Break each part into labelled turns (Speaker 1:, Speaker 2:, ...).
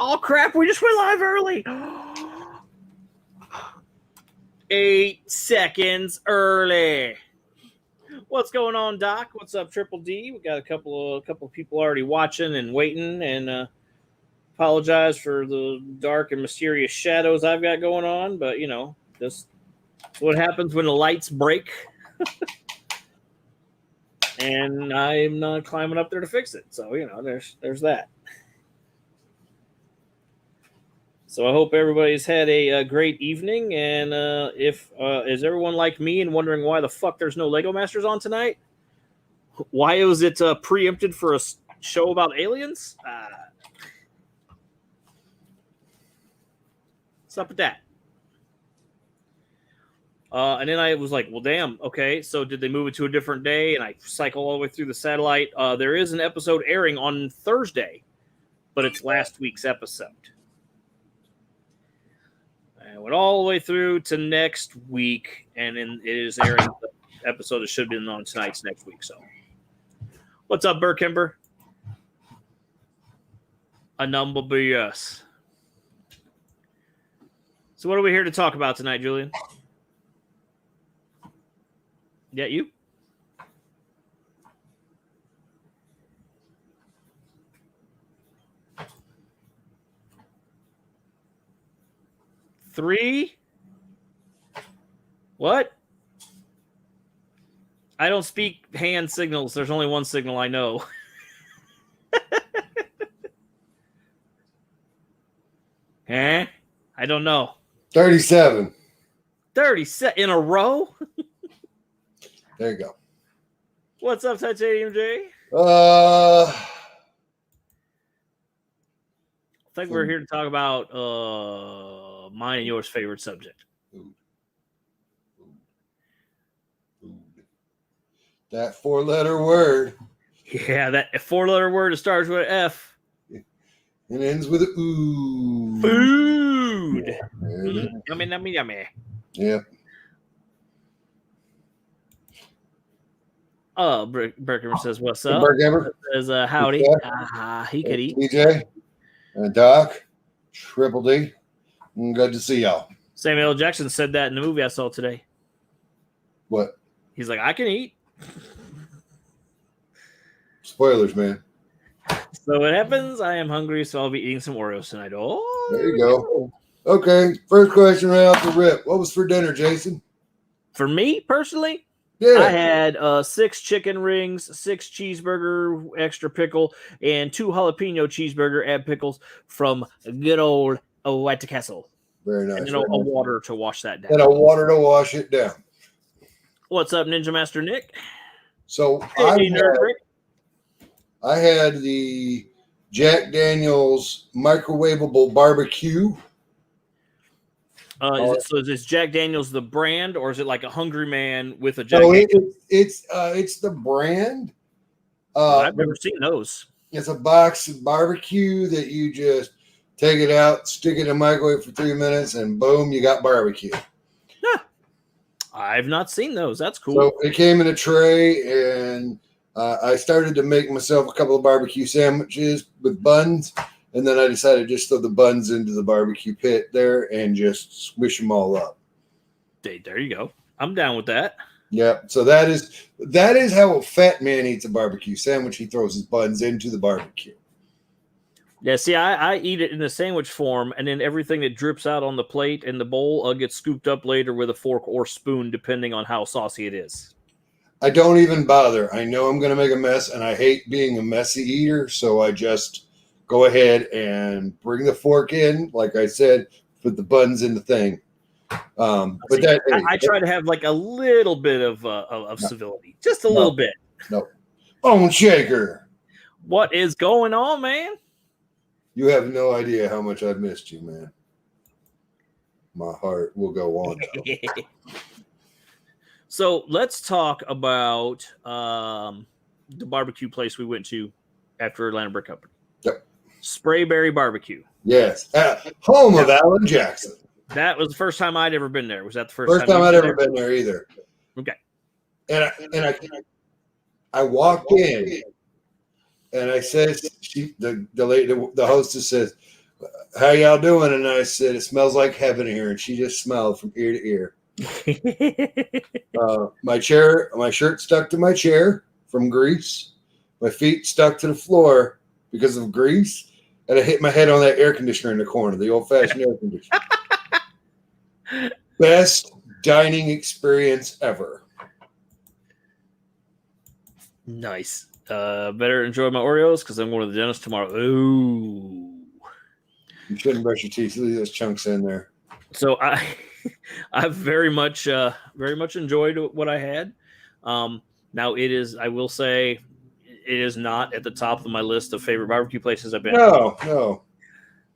Speaker 1: Oh, crap. We just went live early. 8 seconds early. What's going on, Doc? What's up, Triple D? We got a couple of people already watching and waiting, and apologize for the dark and mysterious shadows I've got going on, but, you know, that's what happens when the lights break. And I'm not climbing up there to fix it. So, you know, there's that. So I hope everybody's had a great evening. And if is everyone like me and wondering why the fuck there's no Lego Masters on tonight? Why was it preempted for a show about aliens? What's up with that? And then I was like, well, damn, okay, so did they move it to a different day? And I cycle all the way through the satellite. There is an episode airing on Thursday, but it's last week's episode. I went all the way through to next week, and then it is airing the episode that should have been on tonight's next week. So, what's up, Burkember? A number BS. So, what are we here to talk about tonight, Julian? Yeah, you? Three? What? I don't speak hand signals. There's only one signal I know. Huh? I don't know.
Speaker 2: 37.
Speaker 1: 37 in a row?
Speaker 2: There you go.
Speaker 1: What's up, Titanium J?
Speaker 2: Uh,
Speaker 1: I think we're here to talk about mine and yours favorite subject.
Speaker 2: Food. That 4-letter word.
Speaker 1: Yeah, that 4-letter word that starts with an F.
Speaker 2: It ends with a ooh.
Speaker 1: Food.
Speaker 2: Yeah.
Speaker 1: Yummy, yummy, yummy.
Speaker 2: Yep.
Speaker 1: Oh, Berkman says, what's up?
Speaker 2: Burkember.
Speaker 1: Says, howdy. He could eat.
Speaker 2: DJ. Doc. Triple D. Good to see y'all.
Speaker 1: Samuel L. Jackson said that in the movie I saw today.
Speaker 2: What?
Speaker 1: He's like, I can eat.
Speaker 2: Spoilers, man.
Speaker 1: So what happens? I am hungry, so I'll be eating some Oreos tonight. Oh,
Speaker 2: There you go. Okay. First question right off the rip. What was for dinner, Jason?
Speaker 1: For me, personally,
Speaker 2: Yeah.
Speaker 1: I had 6 chicken rings, 6 cheeseburger, extra pickle, and 2 jalapeno cheeseburger, add pickles from good old White Castle.
Speaker 2: Very nice.
Speaker 1: And a water to wash that down.
Speaker 2: And a water to wash it down.
Speaker 1: What's up, Ninja Master Nick?
Speaker 2: So
Speaker 1: Hey,
Speaker 2: I had the Jack Daniel's microwavable barbecue.
Speaker 1: Is this Jack Daniel's the brand, or is it like a Hungry Man with a Jack
Speaker 2: So
Speaker 1: Daniel's?
Speaker 2: it's the brand.
Speaker 1: I've never seen those.
Speaker 2: It's a box of barbecue that you just take it out, stick it in the microwave for 3 minutes, and boom, you got barbecue.
Speaker 1: Huh. I've not seen those. That's cool.
Speaker 2: So it came in a tray, and I started to make myself a couple of barbecue sandwiches with buns, and then I decided to just throw the buns into the barbecue pit there and just squish them all up.
Speaker 1: There you go. I'm down with that.
Speaker 2: Yep. So that is how a fat man eats a barbecue sandwich. He throws his buns into the barbecue.
Speaker 1: Yeah, see, I eat it in the sandwich form, and then everything that drips out on the plate and the bowl gets scooped up later with a fork or spoon, depending on how saucy it is.
Speaker 2: I don't even bother. I know I'm going to make a mess, and I hate being a messy eater, so I just go ahead and bring the fork in. Like I said, put the buns in the thing. But
Speaker 1: I try to have like a little bit of civility, just a little bit.
Speaker 2: No, bone shaker.
Speaker 1: What is going on, man?
Speaker 2: You have no idea how much I've missed you, man. My heart will go on.
Speaker 1: So let's talk about the barbecue place we went to after Atlanta Brick Company.
Speaker 2: Yep.
Speaker 1: Sprayberry Barbecue.
Speaker 2: Yes. Home of Alan Jackson.
Speaker 1: That was the first time I'd ever been there. Was that the
Speaker 2: First time I'd ever been there either.
Speaker 1: Okay.
Speaker 2: And I walked in, and I said, the hostess says, how y'all doing? And I said, it smells like heaven here. And she just smiled from ear to ear. My shirt stuck to my chair from grease. My feet stuck to the floor because of grease. And I hit my head on that air conditioner in the corner, the old-fashioned air conditioner. Best dining experience ever.
Speaker 1: Nice. Better enjoy my Oreos because I'm going to the dentist tomorrow. Ooh.
Speaker 2: You shouldn't brush your teeth. Leave those chunks in there.
Speaker 1: So I've very much enjoyed what I had. Now it is, I will say, it is not at the top of my list of favorite barbecue places I've been.
Speaker 2: No.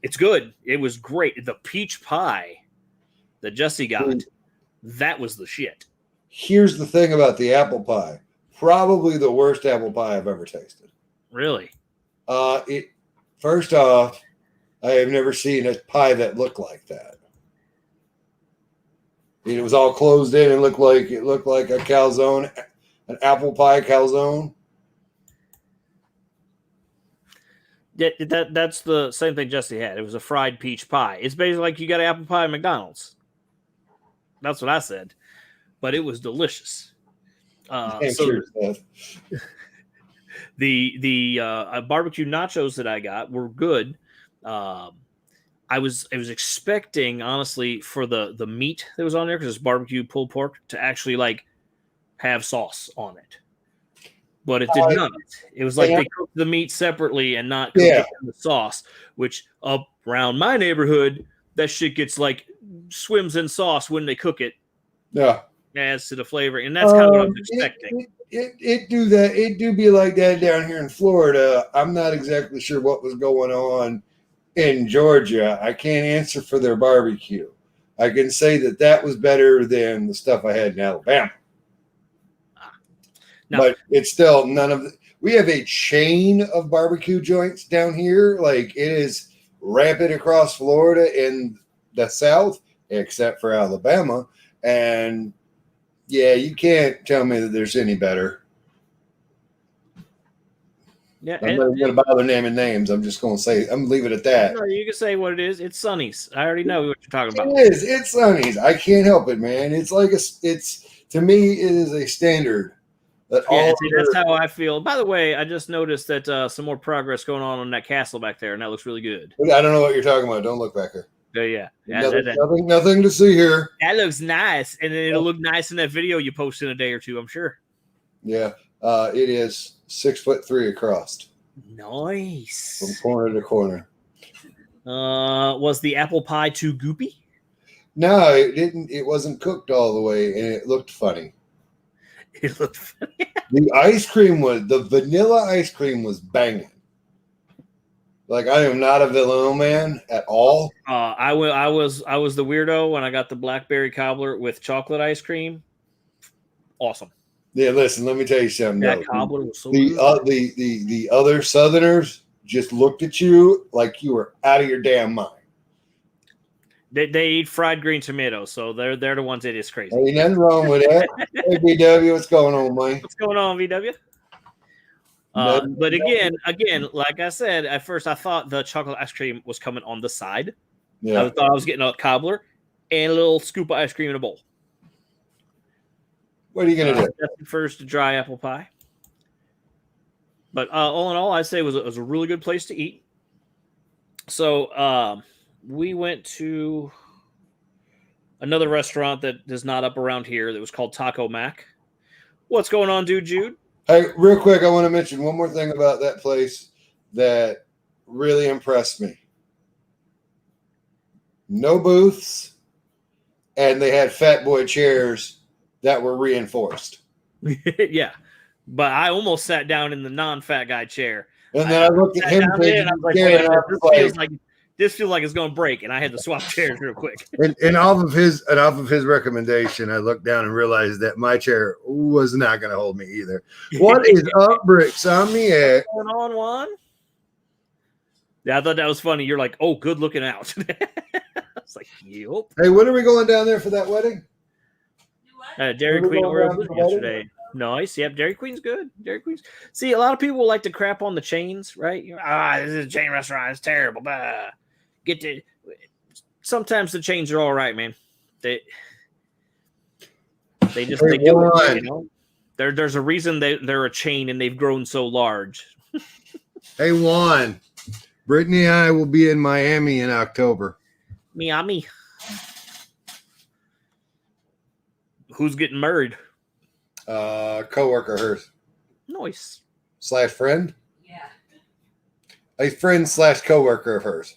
Speaker 1: It's good. It was great. The peach pie that Jesse got, that was the shit.
Speaker 2: Here's the thing about the apple pie. Probably the worst apple pie I've ever tasted.
Speaker 1: Really?
Speaker 2: First off, I have never seen a pie that looked like that. It was all closed in and looked like a calzone, an apple pie calzone.
Speaker 1: That's the same thing Jesse had. It was a fried peach pie. It's basically like you got an apple pie at McDonald's. That's what I said. But it was delicious. The barbecue nachos that I got were good. I was expecting, honestly, for the meat that was on there, because it's barbecue pulled pork, to actually like have sauce on it. But it did not. It was like they cooked the meat separately and not cooked it in the sauce, which up around my neighborhood, that shit gets like swims in sauce when they cook it.
Speaker 2: Yeah.
Speaker 1: Adds to the flavor. And that's kind of what I was expecting.
Speaker 2: It do that. It do be like that down here in Florida. I'm not exactly sure what was going on in Georgia. I can't answer for their barbecue. I can say that was better than the stuff I had in Alabama. No. But it's still none of the, we have a chain of barbecue joints down here. Like, it is rampant across Florida in the South, except for Alabama. And yeah, you can't tell me that there's any better. Yeah, I'm not going to bother naming names. I'm just going to say, I'm going to leave it at that.
Speaker 1: No, you can say what it is. It's Sonny's. I already know what you're talking about.
Speaker 2: It is. It's Sonny's. I can't help it, man. It's like to me, it is a standard.
Speaker 1: That's how I feel. By the way, I just noticed that some more progress going on that castle back there, and that looks really good.
Speaker 2: I don't know what you're talking about. Don't look back here.
Speaker 1: Yeah.
Speaker 2: Nothing to see here.
Speaker 1: That looks nice, and then it'll look nice in that video you post in a day or two, I'm sure.
Speaker 2: Yeah, it is 6'3" across.
Speaker 1: Nice.
Speaker 2: From corner to corner.
Speaker 1: Was the apple pie too goopy?
Speaker 2: No, it didn't. It wasn't cooked all the way, and it looked funny.
Speaker 1: It looked funny.
Speaker 2: The vanilla ice cream was banging. Like, I am not a vanilla man at all.
Speaker 1: I was the weirdo when I got the blackberry cobbler with chocolate ice cream. Awesome.
Speaker 2: Yeah, listen, let me tell you something.
Speaker 1: That cobbler was so
Speaker 2: good. The other Southerners just looked at you like you were out of your damn mind.
Speaker 1: They eat fried green tomatoes, so they're the ones that is crazy.
Speaker 2: Ain't nothing wrong with that. Hey, VW, what's going on, man?
Speaker 1: What's going on, VW? But again, like I said, at first I thought the chocolate ice cream was coming on the side. Yeah. I thought I was getting a cobbler and a little scoop of ice cream in a bowl.
Speaker 2: What are you going to do?
Speaker 1: That's the first dry apple pie. But all in all, I'd say it was a really good place to eat. So we went to another restaurant that is not up around here that was called Taco Mac. What's going on, dude, Jude?
Speaker 2: Hey, real quick, I want to mention one more thing about that place that really impressed me. No booths, and they had fat boy chairs that were reinforced.
Speaker 1: Yeah, but I almost sat down in the non-fat guy chair.
Speaker 2: And then I looked at him,
Speaker 1: and I was like, this feels like it's going to break, and I had to swap chairs real quick.
Speaker 2: And off of his recommendation, I looked down and realized that my chair was not going to hold me either. What is up, Bricks? On me at
Speaker 1: going on, Juan? Yeah, I thought that was funny. You're like, oh, good looking out. I was like, yep.
Speaker 2: Hey, when are we going down there for that wedding?
Speaker 1: Dairy Queen ordered yesterday. Nice. Yep, Dairy Queen's good. Dairy Queen's. See, a lot of people like to crap on the chains, right? This is a chain restaurant. It's terrible. Bah. get to. Sometimes the chains are all right, man. They just
Speaker 2: Hey,
Speaker 1: they do it,
Speaker 2: Warren.
Speaker 1: you know. There's a reason they're a chain and they've grown so large.
Speaker 2: Hey, Juan. Brittany and I will be in Miami in October.
Speaker 1: Miami. Who's getting married?
Speaker 2: Coworker of hers
Speaker 1: Nice.
Speaker 2: / friend.
Speaker 3: Yeah.
Speaker 2: A friend / coworker of hers.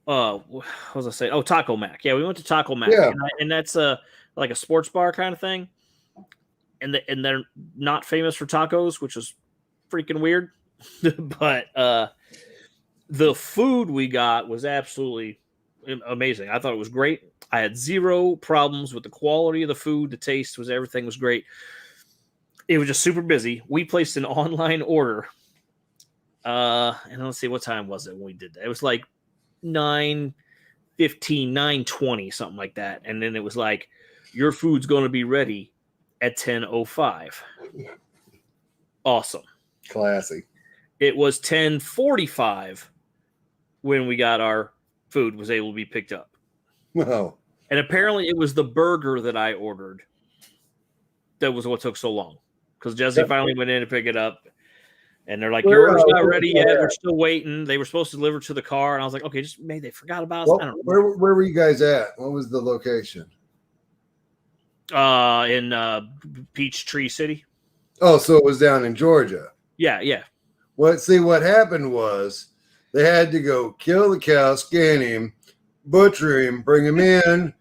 Speaker 1: What was I saying? Oh, Taco Mac. Yeah, we went to Taco Mac.
Speaker 2: Yeah.
Speaker 1: And that's like a sports bar kind of thing. And they're not famous for tacos, which is freaking weird. But the food we got was absolutely amazing. I thought it was great. I had zero problems with the quality of the food. The taste was everything was great. It was just super busy. We placed an online order. And let's see, what time was it when we did that? It was like 9:15, 9:20, something like that. And then it was like, your food's going to be ready at 10:05. Awesome.
Speaker 2: Classy.
Speaker 1: It was 10:45 when we got our food was able to be picked up.
Speaker 2: Oh.
Speaker 1: And apparently it was the burger that I ordered that was what took so long. Because Jesse finally went in to pick it up. And they're like, your order's not ready yet. We're still waiting. They were supposed to deliver to the car. And I was like, okay, just maybe they forgot about us.
Speaker 2: Well,
Speaker 1: I don't know.
Speaker 2: where were you guys at? What was the location?
Speaker 1: In Peachtree City.
Speaker 2: Oh, so it was down in Georgia.
Speaker 1: Yeah.
Speaker 2: What happened was they had to go kill the cow, skin him, butcher him, bring him in,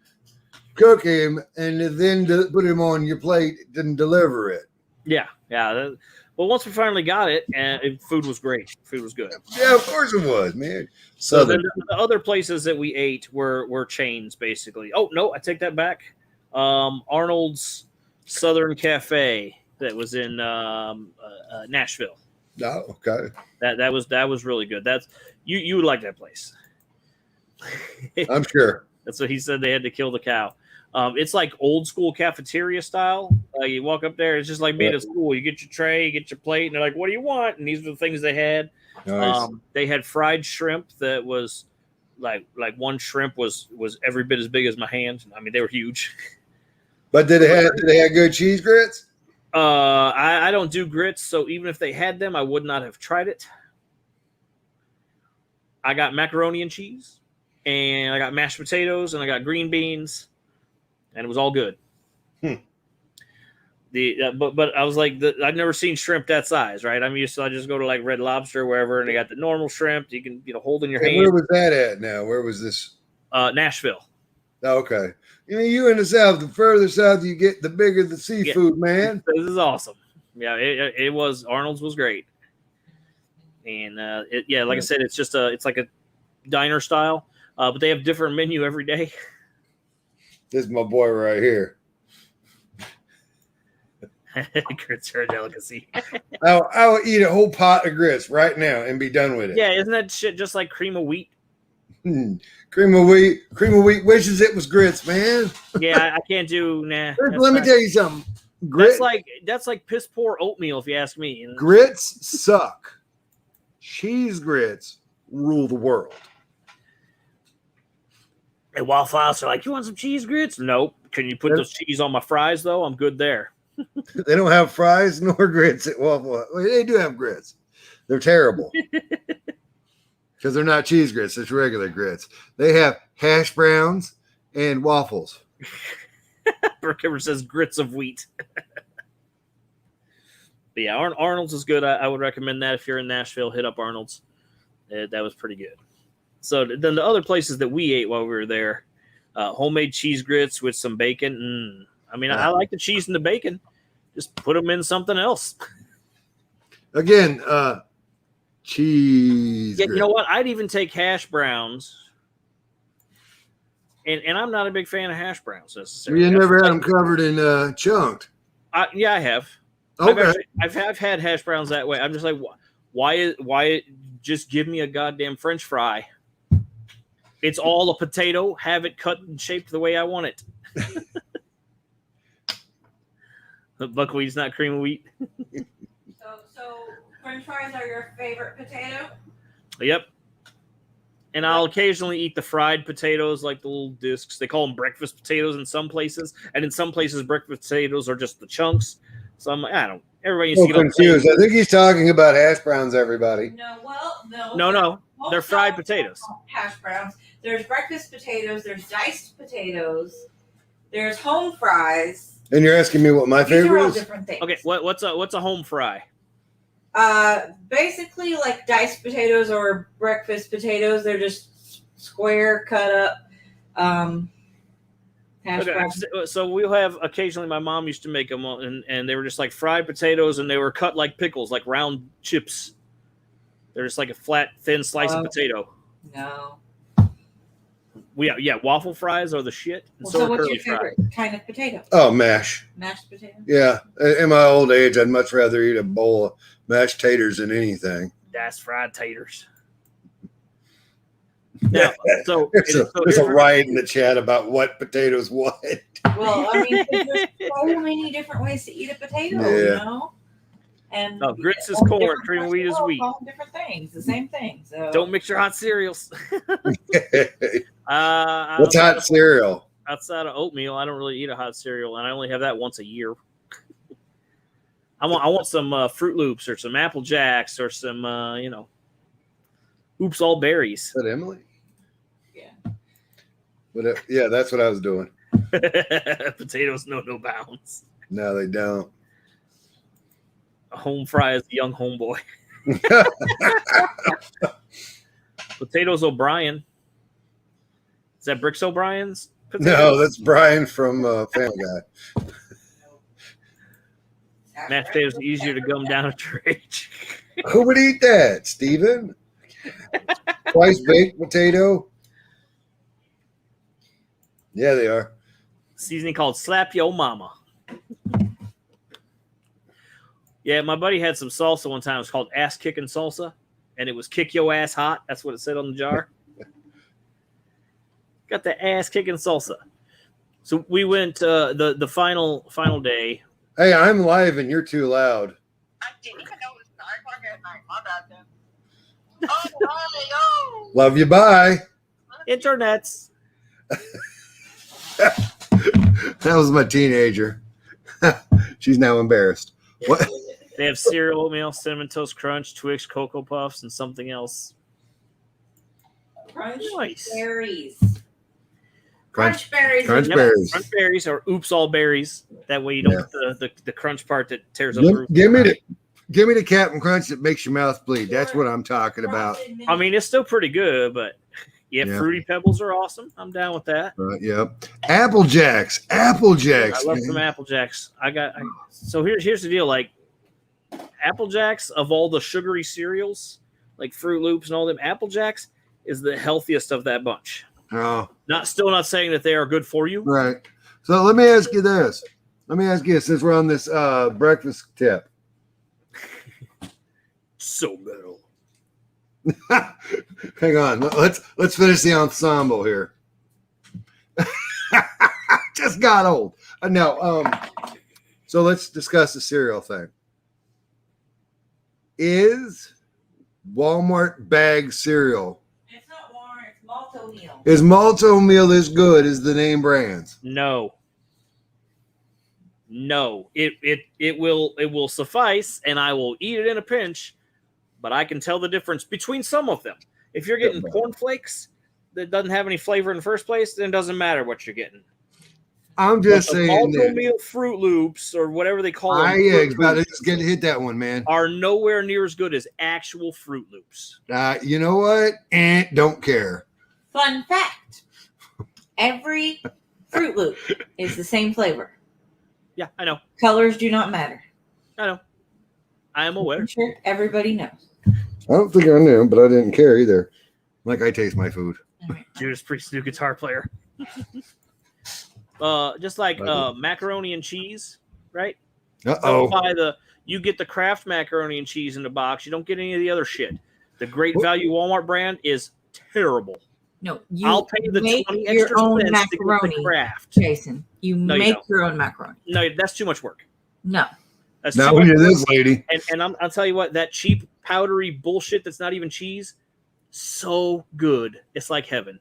Speaker 2: cook him, and then put him on your plate and deliver it.
Speaker 1: Yeah. Well, once we finally got it, and food was great. Food was good.
Speaker 2: Yeah, of course it was, man.
Speaker 1: So
Speaker 2: Southern.
Speaker 1: the other places that we ate were chains, basically. Oh, no, I take that back. Arnold's Southern Cafe that was in Nashville.
Speaker 2: Oh, okay.
Speaker 1: That was really good. That's you would like that place.
Speaker 2: I'm sure.
Speaker 1: That's what he said. They had to kill the cow. It's like old school cafeteria style. You walk up there, it's just like being at school. You get your tray, you get your plate, and they're like, "What do you want?" And these are the things they had.
Speaker 2: Nice.
Speaker 1: They had fried shrimp that was like one shrimp was every bit as big as my hand. I mean, they were huge.
Speaker 2: But did they have good cheese grits?
Speaker 1: I don't do grits, so even if they had them, I would not have tried it. I got macaroni and cheese, and I got mashed potatoes, and I got green beans, and it was all good. But I was like, I've never seen shrimp that size, right? I'm used to, I just go to like Red Lobster or wherever, and they got the normal shrimp you can hold in your hand.
Speaker 2: Where was that at now? Where was this?
Speaker 1: Nashville.
Speaker 2: Oh, okay. You in the South, the further south you get, the bigger the seafood, man.
Speaker 1: This is awesome. Yeah, it was. Arnold's was great. And like I said, it's like a diner style, but they have different menu every day.
Speaker 2: This is my boy right here.
Speaker 1: Grits are a delicacy.
Speaker 2: I'll eat a whole pot of grits right now and be done with it.
Speaker 1: Yeah, isn't that shit just like cream of wheat?
Speaker 2: Cream of wheat wishes it was grits, man.
Speaker 1: Yeah, I can't do. Nah.
Speaker 2: Let me tell you something.
Speaker 1: That's like piss poor oatmeal, if you ask me. You know?
Speaker 2: Grits suck. Cheese grits rule the world.
Speaker 1: And Waffle House are like, you want some cheese grits? Nope. Can you put those cheese on my fries though? I'm good there.
Speaker 2: They don't have fries nor grits at Waffle House. Well, they do have grits. They're terrible. Because they're not cheese grits, it's regular grits. They have hash browns and waffles.
Speaker 1: Burkhammer says grits of wheat. But yeah, Arnold's is good. I would recommend that if you're in Nashville, hit up Arnold's. That was pretty good. So then the other places that we ate while we were there, homemade cheese grits with some bacon. I mean, I like the cheese and the bacon. Just put them in something else.
Speaker 2: Again, cheese.
Speaker 1: Yeah, you know what? I'd even take hash browns. And I'm not a big fan of hash browns necessarily.
Speaker 2: You never had them covered in chunked.
Speaker 1: Yeah, I have.
Speaker 2: Okay.
Speaker 1: I've had hash browns that way. I'm just like, why just give me a goddamn French fry? It's all a potato. Have it cut and shaped the way I want it. Buckwheat's not cream of wheat.
Speaker 3: So French fries are your favorite potato?
Speaker 1: Yep. And I'll occasionally eat the fried potatoes, like the little discs. They call them breakfast potatoes in some places, and in some places, breakfast potatoes are just the chunks. So I'm like, I don't. Everybody needs
Speaker 2: So
Speaker 1: to get on the same-
Speaker 2: confused. I think he's talking about hash browns. Everybody.
Speaker 3: No, well, no.
Speaker 1: No,
Speaker 3: Well,
Speaker 1: they're fried
Speaker 3: no,
Speaker 1: potatoes.
Speaker 3: Hash browns. There's breakfast potatoes. There's diced potatoes. There's home fries.
Speaker 2: And you're asking me what my
Speaker 3: These are
Speaker 2: favorite
Speaker 3: all
Speaker 2: is?
Speaker 3: different things.
Speaker 1: Okay, what's a home fry?
Speaker 3: Basically like diced potatoes or breakfast potatoes. They're just square cut up. Hash
Speaker 1: Okay,
Speaker 3: browns.
Speaker 1: so we'll have occasionally. My mom used to make them, and they were just like fried potatoes, and they were cut like pickles, like round chips. They're just like a flat, thin slice of potato.
Speaker 3: No.
Speaker 1: Yeah, waffle fries are the shit. And
Speaker 3: Well,
Speaker 1: so
Speaker 3: so
Speaker 1: are
Speaker 3: what's
Speaker 1: curly
Speaker 3: your favorite kind of potato?
Speaker 2: Oh, mash.
Speaker 3: Mashed potato?
Speaker 2: Yeah. In my old age, I'd much rather eat a bowl of mashed taters than anything.
Speaker 1: That's fried taters. Now, so
Speaker 2: There's a riot in the chat about what potatoes what.
Speaker 3: Well, I mean, there's so many different ways to eat a potato, you
Speaker 2: Yeah.
Speaker 3: know? And
Speaker 1: Oh, grits is
Speaker 3: all
Speaker 1: corn,
Speaker 3: different
Speaker 1: cream of
Speaker 3: parts
Speaker 1: wheat
Speaker 3: the
Speaker 1: is
Speaker 3: world
Speaker 1: wheat.
Speaker 3: call them different things, the same thing. So
Speaker 1: Don't mix your hot cereals.
Speaker 2: What's hot cereal?
Speaker 1: Outside of oatmeal, I don't really eat a hot cereal, and I only have that once a year. I want some Fruit Loops or some Apple Jacks or some Oops All Berries.
Speaker 2: Is that Emily?
Speaker 3: Yeah.
Speaker 2: Yeah, that's what I was doing.
Speaker 1: Potatoes know no bounds.
Speaker 2: No, they don't.
Speaker 1: A home fry is the young homeboy. Potatoes O'Brien. Is that Bricks O'Brien's?
Speaker 2: No, that's Brian from Family Guy.
Speaker 1: Mashed potatoes are easier to gum down at your age.
Speaker 2: Who would eat that, Steven? Twice baked potato? Yeah, they are.
Speaker 1: Seasoning called Slap Yo Mama. Yeah, my buddy had some salsa one time. It was called Ass Kicking Salsa, and it was Kick Yo Ass Hot. That's what it said on the jar. Got the ass kicking salsa. So we went the final day.
Speaker 2: Hey, I'm live and you're too loud.
Speaker 4: I didn't even know it was 9 o'clock at night. My bad then. Oh, yo.
Speaker 2: Love you, bye.
Speaker 1: Internets.
Speaker 2: That was my teenager. She's now embarrassed. What?
Speaker 1: They have cereal, oatmeal, cinnamon toast crunch, Twix, Cocoa Puffs, and something else.
Speaker 3: Crunch
Speaker 1: Nice.
Speaker 3: berries.
Speaker 2: Crunch-
Speaker 3: Crunch berries.
Speaker 2: crunch
Speaker 1: Yep,
Speaker 2: berries.
Speaker 1: Crunch berries or Oops All Berries. That way you don't get the crunch part that tears up.
Speaker 2: Give me the Captain Crunch that makes your mouth bleed. That's what I'm talking about.
Speaker 1: I mean, it's still pretty good, but yeah,
Speaker 2: Yeah.
Speaker 1: Fruity Pebbles are awesome. I'm down with that.
Speaker 2: Yep. Apple Jacks. Apple Jacks.
Speaker 1: I love
Speaker 2: man.
Speaker 1: some Apple Jacks. So here's the deal. Like Apple Jacks, of all the sugary cereals, like Fruit Loops and all them, Apple Jacks is the healthiest of that bunch.
Speaker 2: Oh,
Speaker 1: Still not saying that they are good for you.
Speaker 2: right. So let me ask you this. Since we're on this breakfast tip.
Speaker 1: So metal.
Speaker 2: Hang on. Let's finish the ensemble here. Just got old. No. So let's discuss the cereal thing. Is Walmart bag cereal,
Speaker 3: It's not Walmart, it's Malto meal.
Speaker 2: is Malto meal as good as the name brands?
Speaker 1: No. It will suffice, and I will eat it in a pinch. But I can tell the difference between some of them. If you're getting cornflakes that doesn't have any flavor in the first place, then it doesn't matter what you're getting.
Speaker 2: I'm just saying
Speaker 1: Malto
Speaker 2: that.
Speaker 1: meal Fruit Loops or whatever they call them
Speaker 2: Yeah,
Speaker 1: Fruit
Speaker 2: about to
Speaker 1: Loops,
Speaker 2: just get hit that one, man.
Speaker 1: are nowhere near as good as actual Fruit Loops.
Speaker 2: You know what? Don't care.
Speaker 3: Fun fact. Every Fruit Loop is the same flavor.
Speaker 1: Yeah, I know.
Speaker 3: Colors do not matter.
Speaker 1: I know. I am aware.
Speaker 3: I'm sure everybody knows.
Speaker 2: I don't think I knew, but I didn't care either. Like I taste my food.
Speaker 1: Judas Priest, new guitar player. Just like macaroni and cheese, right? You get the Kraft macaroni and cheese in the box. You don't get any of the other shit. The Great Value Walmart brand is terrible.
Speaker 3: No, you
Speaker 1: I'll pay the
Speaker 3: make
Speaker 1: 20
Speaker 3: your
Speaker 1: extra
Speaker 3: own
Speaker 1: cents to get the
Speaker 3: macaroni,
Speaker 1: Kraft.
Speaker 3: Jason. You
Speaker 1: No, you
Speaker 3: make
Speaker 1: don't.
Speaker 3: your own macaroni.
Speaker 1: No, that's too much work.
Speaker 3: No.
Speaker 1: That's
Speaker 2: Not
Speaker 1: too
Speaker 2: when
Speaker 1: much
Speaker 2: you're
Speaker 1: work.
Speaker 2: this lady.
Speaker 1: And I'll tell you what, that cheap powdery bullshit that's not even cheese, so good. It's like heaven.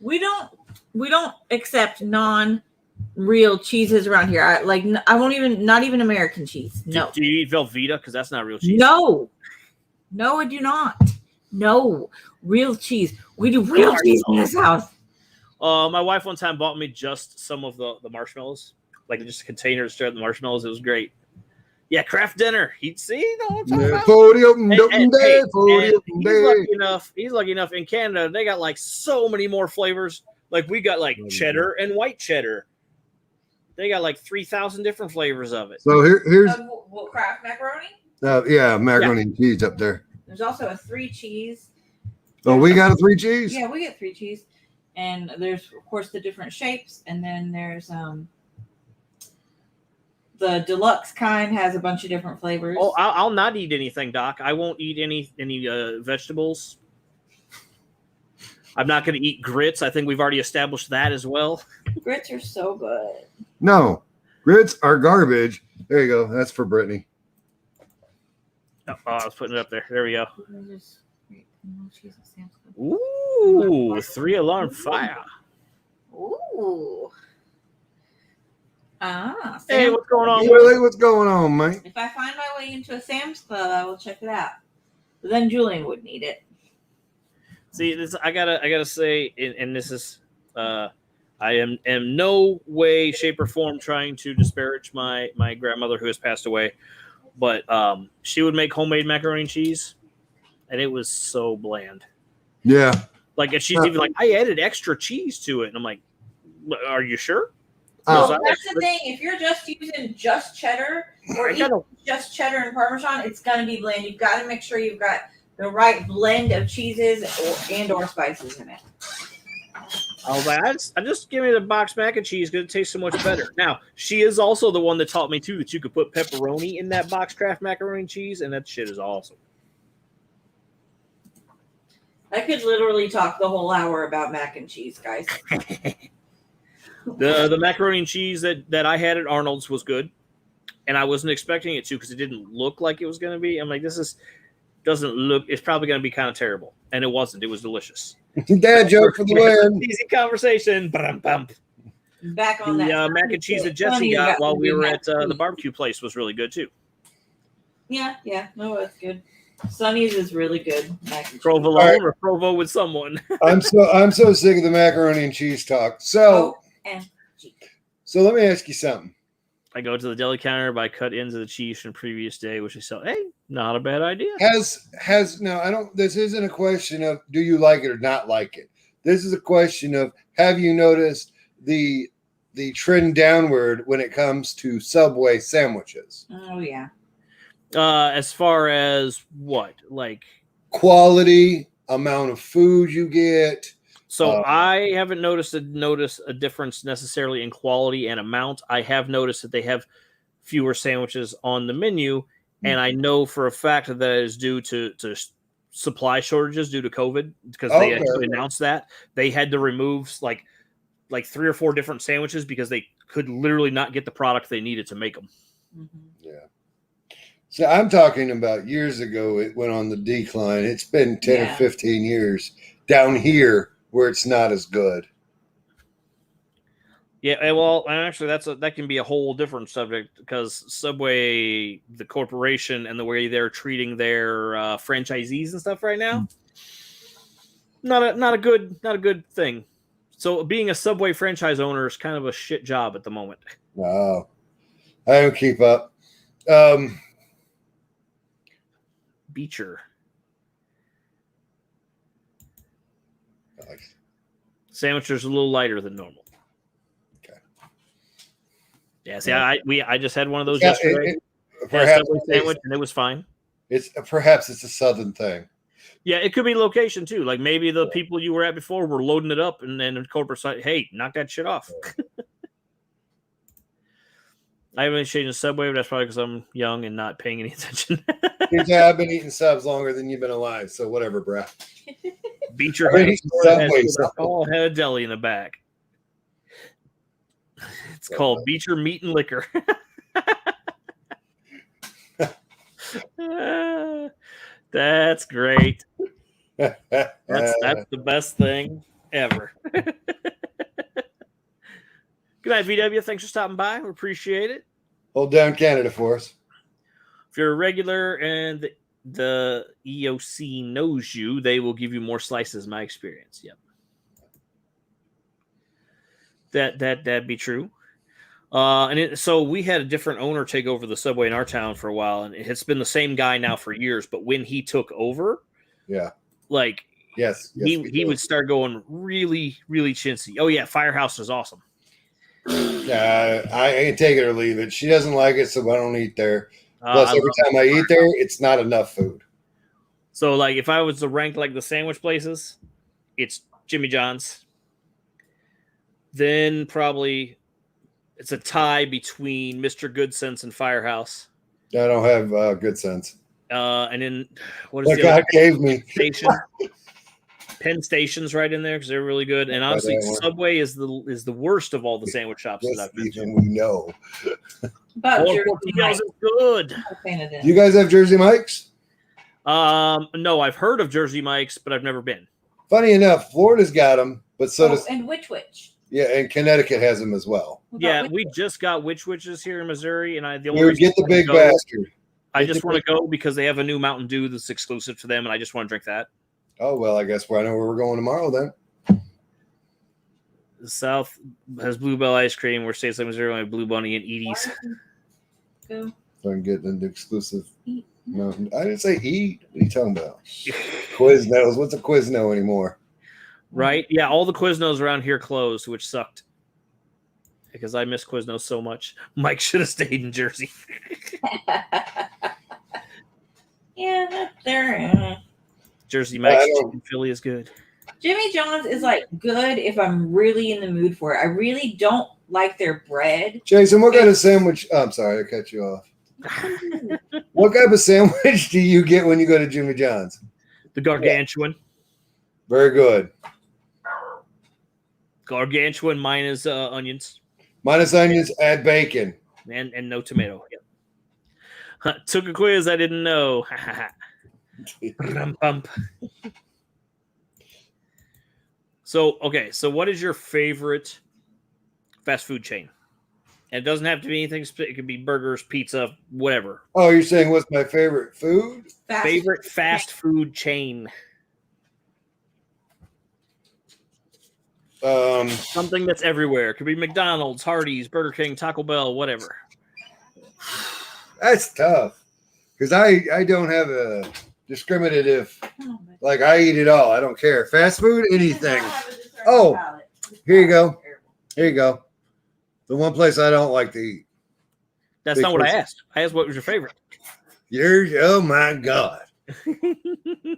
Speaker 3: We don't accept non-real cheeses around here. I won't even, not even American cheese. No.
Speaker 1: Do you eat Velveeta? Because that's not real cheese.
Speaker 3: No, I do not. No, real cheese. We do real cheese in this house.
Speaker 1: My wife one time bought me just some of the marshmallows, like just containers straight the marshmallows. It was great. Yeah, craft dinner. He'd see. No, I'm talking about.
Speaker 2: Podium
Speaker 1: And- and-
Speaker 2: day,
Speaker 1: hey,
Speaker 2: podium
Speaker 1: and
Speaker 2: day.
Speaker 1: he's lucky enough in Canada. They got like so many more flavors. Like we got like cheddar and white cheddar. They got like 3,000 different flavors of it.
Speaker 2: So here's
Speaker 3: Kraft macaroni.
Speaker 2: yeah, macaroni and cheese up there.
Speaker 3: There's also a 3 cheese.
Speaker 2: Oh, we got a 3 cheese.
Speaker 3: Yeah, we get 3 cheese, and there's of course the different shapes, and then there's the deluxe kind has a bunch of different flavors.
Speaker 1: Oh, I'll not eat anything, Doc. I won't eat any vegetables. I'm not going to eat grits. I think we've already established that as well.
Speaker 3: Grits are so good.
Speaker 2: No, grits are garbage. There you go. That's for Brittany.
Speaker 1: Oh, I was putting it up there. There we go.
Speaker 3: Just-
Speaker 1: Ooh, 3 alarm fire.
Speaker 3: Ooh. Ah.
Speaker 1: Hey,
Speaker 3: Sam-
Speaker 1: what's going on?
Speaker 2: Really, what's going on, mate?
Speaker 3: if I find my way into a Sam's Club, I will check it out. But then Julian would need it.
Speaker 1: See, this I gotta say, and this is, I am no way, shape, or form trying to disparage my grandmother who has passed away, but she would make homemade macaroni and cheese, and it was so bland.
Speaker 2: Yeah.
Speaker 1: Like, and she's even like, I added extra cheese to it, and I'm like, are you sure?
Speaker 2: Oh.
Speaker 3: Well, that's the thing. If you're just using just cheddar or
Speaker 1: I gotta-
Speaker 3: just cheddar and Parmesan, it's gonna be bland. You've got to make sure you've got the right blend of cheeses or spices in it.
Speaker 1: I was like, I just give me the box mac and cheese because it tastes so much better. Now, she is also the one that taught me too that you could put pepperoni in that box Kraft macaroni and cheese, and that shit is awesome.
Speaker 3: I could literally talk the whole hour about mac and cheese, guys.
Speaker 1: The macaroni and cheese that I had at Arnold's was good, and I wasn't expecting it to because it didn't look like it was going to be. I'm like, doesn't look. It's probably going to be kind of terrible, and it wasn't. It was delicious.
Speaker 2: Dad joke for the win.
Speaker 1: Easy conversation. Ba-dum-bum.
Speaker 3: Back on
Speaker 1: The
Speaker 3: that.
Speaker 1: mac and cheese that Jesse
Speaker 3: Funny
Speaker 1: got
Speaker 3: about
Speaker 1: while we
Speaker 3: the
Speaker 1: were
Speaker 3: mac
Speaker 1: at
Speaker 3: and
Speaker 1: the
Speaker 3: cheese.
Speaker 1: barbecue place was really good too.
Speaker 3: Yeah. No, that's good. Sonny's is really good. Mac and cheese.
Speaker 1: Provolone
Speaker 2: All right.
Speaker 1: or Provo with someone.
Speaker 2: I'm so sick of the macaroni and cheese talk. So
Speaker 3: OMG.
Speaker 2: so let me ask you something.
Speaker 1: I go to the deli counter, buy cut ends of the cheese from the previous day, which I sell. Hey, not a bad idea.
Speaker 2: Has now I don't this isn't a question of do you like it or not like it. This is a question of have you noticed the trend downward when it comes to Subway sandwiches?
Speaker 3: Oh yeah.
Speaker 1: As far as what, like,
Speaker 2: Quality, amount of food you get.
Speaker 1: so I haven't noticed a difference necessarily in quality and amount. I have noticed that they have fewer sandwiches on the menu, and I know for a fact that is due to supply shortages due to COVID because they
Speaker 2: Okay.
Speaker 1: actually announced that they had to remove like 3 or 4 different sandwiches because they could literally not get the product they needed to make them.
Speaker 3: Mhm.
Speaker 2: Yeah. So I'm talking about years ago, it went on the decline. It's been 10
Speaker 3: Yeah.
Speaker 2: or 15 years down here where it's not as good.
Speaker 1: Yeah, well, and actually, that can be a whole different subject because Subway, the corporation, and the way they're treating their franchisees and stuff right now, not a good thing. So being a Subway franchise owner is kind of a shit job at the moment.
Speaker 2: No, I don't keep up.
Speaker 1: Beecher
Speaker 2: Like,
Speaker 1: sandwiches are a little lighter than normal.
Speaker 2: Okay.
Speaker 1: Yeah, see, I just had one of those
Speaker 2: yeah,
Speaker 1: yesterday. Had a
Speaker 2: perhaps
Speaker 1: Subway sandwich and it was fine.
Speaker 2: it's a southern thing.
Speaker 1: Yeah, it could be location too. Like maybe the people you were at before were loading it up, and then the corporate side, hey, knock that shit off. I haven't been changing Subway, but that's probably because I'm young and not paying any attention.
Speaker 2: Yeah, I've been eating subs longer than you've been alive, so whatever, bruh.
Speaker 1: Beat your
Speaker 2: I've been
Speaker 1: head.
Speaker 2: eating Subway, so-
Speaker 1: Oh, had a deli in the back. It's called Beecher Meat and Liquor. That's great. That's the best thing ever. Good night, VW. Thanks for stopping by. We appreciate it.
Speaker 2: Hold down Canada for us.
Speaker 1: If you're a regular and the EOC knows you, they will give you more slices. My experience. Yep. That'd be true. So we had a different owner take over the Subway in our town for a while, and it's been the same guy now for years. But when he took over,
Speaker 2: Yeah.
Speaker 1: like
Speaker 2: Yes.
Speaker 1: he would start going really, really chintzy. Oh yeah, Firehouse is awesome.
Speaker 2: I can take it or leave it. She doesn't like it, so I don't eat there. Plus,
Speaker 1: I
Speaker 2: every
Speaker 1: love
Speaker 2: time I eat there, it's not enough food.
Speaker 1: So, like, if I was to rank like the sandwich places, it's Jimmy John's. Then probably it's a tie between Mr. Good Sense and Firehouse.
Speaker 2: I don't have good sense.
Speaker 1: And then what is
Speaker 2: What
Speaker 1: the
Speaker 2: God
Speaker 1: other
Speaker 2: gave me.
Speaker 1: station? Penn Station's right in there because they're really good. And honestly, Subway is the worst of all the sandwich shops that
Speaker 2: Yes,
Speaker 1: I've been to.
Speaker 2: even we know.
Speaker 3: But
Speaker 1: All
Speaker 3: Jersey
Speaker 1: 14
Speaker 3: Mike,
Speaker 1: is good.
Speaker 3: I'm a fan of them.
Speaker 2: Do you guys have Jersey Mike's?
Speaker 1: No, I've heard of Jersey Mike's, but I've never been.
Speaker 2: Funny enough, Florida's got them, but so does
Speaker 3: and which?
Speaker 2: and Connecticut has them as well.
Speaker 3: What about
Speaker 1: Yeah,
Speaker 3: Which
Speaker 1: we
Speaker 3: Witch?
Speaker 1: just got Witches here in Missouri, and the
Speaker 2: We
Speaker 1: only
Speaker 2: would
Speaker 1: reason
Speaker 2: get the
Speaker 1: I wanna
Speaker 2: big
Speaker 1: go-
Speaker 2: bastard.
Speaker 1: I
Speaker 2: Get
Speaker 1: just
Speaker 2: the
Speaker 1: want to
Speaker 2: big-
Speaker 1: go because they have a new Mountain Dew that's exclusive to them, and I just want to drink that.
Speaker 2: Oh well, I guess I know where we're going tomorrow then.
Speaker 1: The South has Bluebell ice cream, where states like Missouri have Blue Bunny and Edie's.
Speaker 3: Go.
Speaker 2: So I can get an exclusive.
Speaker 3: Eat.
Speaker 2: No, I didn't say eat. What are you talking about? Quiznos. What's a Quizno anymore?
Speaker 1: Right? Yeah, all the Quiznos around here closed, which sucked. Because I miss Quiznos so much. Mike should have stayed in Jersey.
Speaker 3: Yeah, that's there.
Speaker 1: Jersey Mike's
Speaker 2: I don't-
Speaker 1: chicken Philly is good.
Speaker 3: Jimmy John's is like good if I'm really in the mood for it. I really don't like their bread.
Speaker 2: Jason, what kind of sandwich? Oh, I'm sorry, I cut you off. What type of sandwich do you get when you go to Jimmy John's?
Speaker 1: The gargantuan.
Speaker 2: Very good.
Speaker 1: Gargantuan minus onions
Speaker 2: Minus onions, add bacon.
Speaker 1: and no tomato. Yep. Took a quiz I didn't know. Rum-pump. So what is your favorite fast food chain? And it doesn't have to be anything. It could be burgers, pizza, whatever.
Speaker 2: Oh, you're saying what's my favorite food?
Speaker 1: Favorite fast food chain. Something that's everywhere. It could be McDonald's, Hardee's, Burger King, Taco Bell, whatever.
Speaker 2: That's tough because I don't have a discriminative. Like I eat it all. I don't care. Fast food, anything. Oh, here you go. Here you go. The one place I don't like to eat.
Speaker 1: That's not what I
Speaker 2: Because-
Speaker 1: asked. I asked what was your favorite.
Speaker 2: Yours. Oh my god.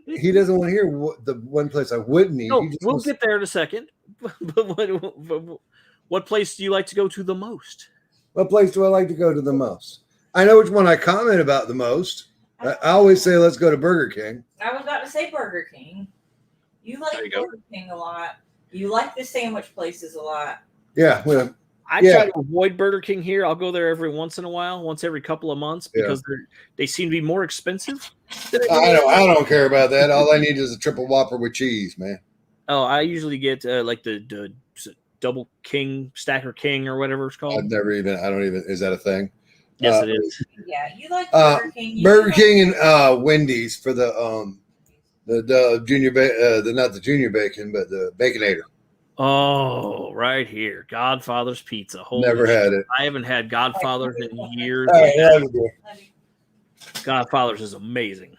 Speaker 2: He doesn't want to hear the one place I wouldn't eat.
Speaker 1: No,
Speaker 2: He just
Speaker 1: we'll
Speaker 2: wants-
Speaker 1: get there in a second. But what place do you like to go to the most?
Speaker 2: What place do I like to go to the most? I know which one I comment about the most. I always say, let's go to Burger King.
Speaker 3: I was about to say Burger King. You like
Speaker 1: There you go.
Speaker 3: Burger King a lot. You like the sandwich places a lot.
Speaker 2: Yeah. Well,
Speaker 1: I
Speaker 2: Yeah.
Speaker 1: try to avoid Burger King here. I'll go there every once in a while, once every couple of months,
Speaker 2: Yeah.
Speaker 1: because they seem to be more expensive.
Speaker 2: I don't care about that. All I need is a triple Whopper with cheese, man.
Speaker 1: Oh, I usually get like the double king, stacker king, or whatever it's called.
Speaker 2: I don't even, is that a thing?
Speaker 1: Yes, it is.
Speaker 3: Yeah, you like
Speaker 2: Uh,
Speaker 3: Burger King. You
Speaker 2: Burger
Speaker 3: like-
Speaker 2: King and Wendy's for the junior not the junior bacon, but the Baconator.
Speaker 1: Oh, right here, Godfather's Pizza. Holy
Speaker 2: Never
Speaker 1: shit.
Speaker 2: had it.
Speaker 1: I haven't had Godfather's in years.
Speaker 2: All right, have a go.
Speaker 1: Godfather's is amazing.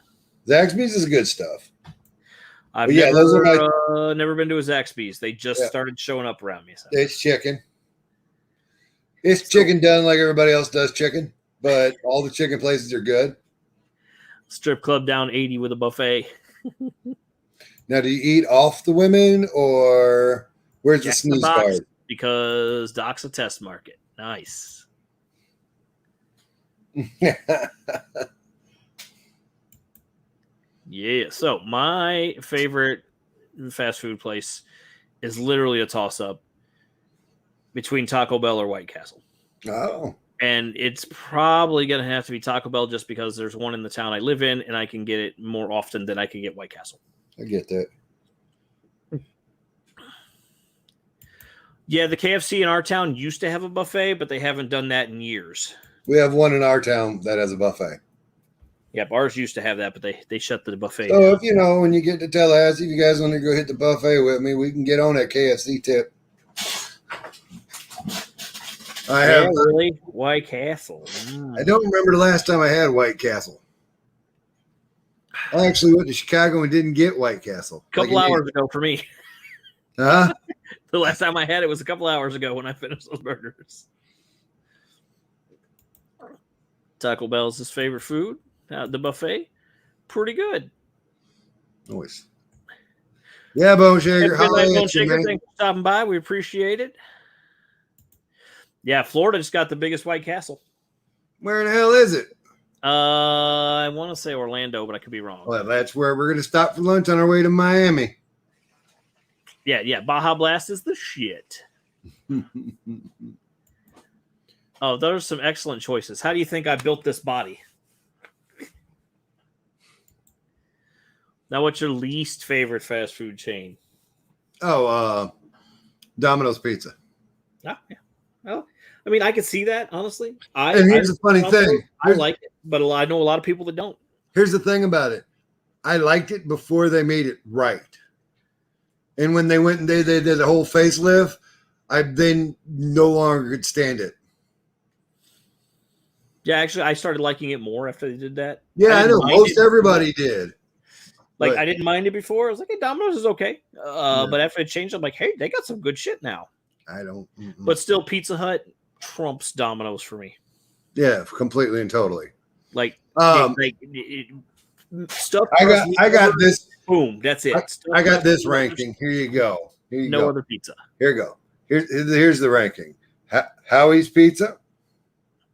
Speaker 2: Zaxby's is good stuff.
Speaker 1: I've
Speaker 2: But yeah,
Speaker 1: never,
Speaker 2: those are
Speaker 1: never been to a Zaxby's. They just
Speaker 2: Yeah.
Speaker 1: started showing up around me. So.
Speaker 2: It's chicken. It's chicken done like everybody else does chicken, but all the chicken places are good.
Speaker 1: Strip club down 80 with a buffet.
Speaker 2: Now, do you eat off the women or where's the
Speaker 1: Jack in the
Speaker 2: snooze
Speaker 1: Box,
Speaker 2: card?
Speaker 1: because Doc's a test market. Nice. Yeah. So my favorite fast food place is literally a toss up. between Taco Bell or White Castle.
Speaker 2: Oh,
Speaker 1: And it's probably going to have to be Taco Bell just because there's one in the town I live in, and I can get it more often than I can get White Castle.
Speaker 2: I get that.
Speaker 1: Yeah, the KFC in our town used to have a buffet, but they haven't done that in years.
Speaker 2: We have one in our town that has a buffet.
Speaker 1: Yep, ours used to have that, but they shut the buffet
Speaker 2: So
Speaker 1: down.
Speaker 2: if when you get to Tallahassee, if you guys want to go hit the buffet with me, we can get on that KFC tip. I have.
Speaker 1: Yeah, really? White Castle.
Speaker 2: I don't remember the last time I had White Castle. I actually went to Chicago and didn't get White Castle.
Speaker 1: A couple hours ago for me.
Speaker 2: Huh?
Speaker 1: The last time I had it was a couple hours ago when I finished those burgers. Taco Bell's his favorite food. The buffet, pretty good.
Speaker 2: Noise. Yeah, Bone Shaker.
Speaker 1: Bone
Speaker 2: Holla at you,
Speaker 1: Shaker,
Speaker 2: man.
Speaker 1: thanks for stopping by. We appreciate it. Yeah, Florida just got the biggest White Castle.
Speaker 2: Where the hell is it?
Speaker 1: I want to say Orlando, but I could be wrong.
Speaker 2: Well, that's where we're going to stop for lunch on our way to Miami.
Speaker 1: Yeah. Baja Blast is the shit. Oh, those are some excellent choices. How do you think I built this body? Now, what's your least favorite fast food chain?
Speaker 2: Domino's Pizza.
Speaker 1: Oh, yeah. Well, I mean, I could see that, honestly.
Speaker 2: And here's the funny thing.
Speaker 1: I like it, but I know a lot of people that don't.
Speaker 2: Here's the thing about it. I liked it before they made it right. And when they went and they did a whole facelift, I then no longer could stand it.
Speaker 1: Yeah, actually, I started liking it more after they did that.
Speaker 2: Yeah, I know.
Speaker 1: didn't mind
Speaker 2: Most
Speaker 1: it.
Speaker 2: everybody did.
Speaker 1: Like,
Speaker 2: But-
Speaker 1: I didn't mind it before. I was like, hey, Domino's is okay. But after it changed, I'm like, hey, they got some good shit now.
Speaker 2: I don't.
Speaker 1: But still, Pizza Hut trumps Domino's for me.
Speaker 2: Yeah, completely and totally.
Speaker 1: Like, stuff.
Speaker 2: I got this.
Speaker 1: Boom, that's it.
Speaker 2: I got this ranking. Here you go. Here you
Speaker 1: No
Speaker 2: go.
Speaker 1: other pizza.
Speaker 2: Here you go. Here's the ranking. Howie's Pizza.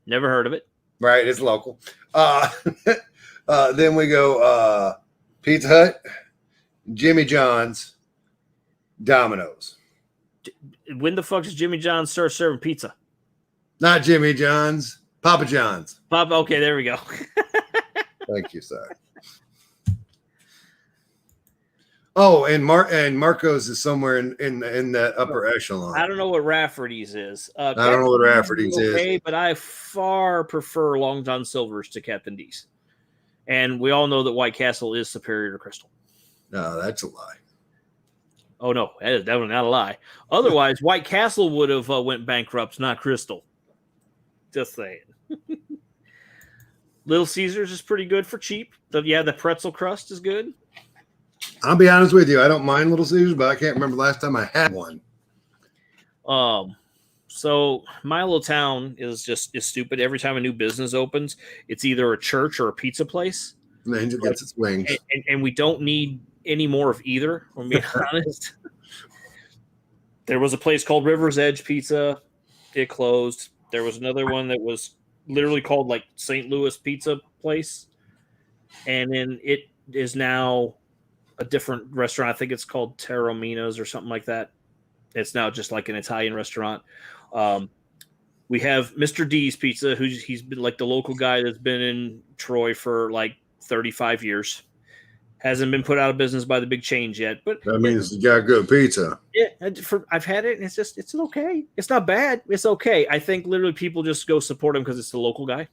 Speaker 1: Never heard of it.
Speaker 2: Right, it's local. Then we go Pizza Hut, Jimmy John's, Domino's.
Speaker 1: When the fuck does Jimmy John's start serving pizza?
Speaker 2: Not Jimmy John's, Papa John's.
Speaker 1: Bob, okay, there we go.
Speaker 2: Thank you, sir. Oh, and Marco's is somewhere in that upper echelon.
Speaker 1: I don't know what Rafferty's is.
Speaker 2: I don't know what Rafferty's is.
Speaker 1: But I far prefer Long John Silver's to Captain D's. And we all know that White Castle is superior to Crystal.
Speaker 2: No, that's a lie.
Speaker 1: Oh, no, that is definitely not a lie. Otherwise, White Castle would have went bankrupt, not Crystal. Just saying. Little Caesars is pretty good for cheap. The pretzel crust is good.
Speaker 2: I'll be honest with you. I don't mind Little Caesars, but I can't remember the last time I had one.
Speaker 1: So my little town is stupid. Every time a new business opens, it's either a church or a pizza place.
Speaker 2: And the Angel gets its wings.
Speaker 1: And we don't need any more of either, if I'm being honest. There was a place called River's Edge Pizza. It closed. There was another one that was literally called like St. Louis Pizza Place. And then it is now a different restaurant. I think it's called Taormino's or something like that. It's now just like an Italian restaurant. We have Mr. D's Pizza, he's been like the local guy that's been in Troy for like 35 years. Hasn't been put out of business by the big chains yet, but
Speaker 2: That means you got good pizza.
Speaker 1: yeah, I've had it, and it's okay. It's not bad. It's okay. I think literally people just go support him because it's the local guy.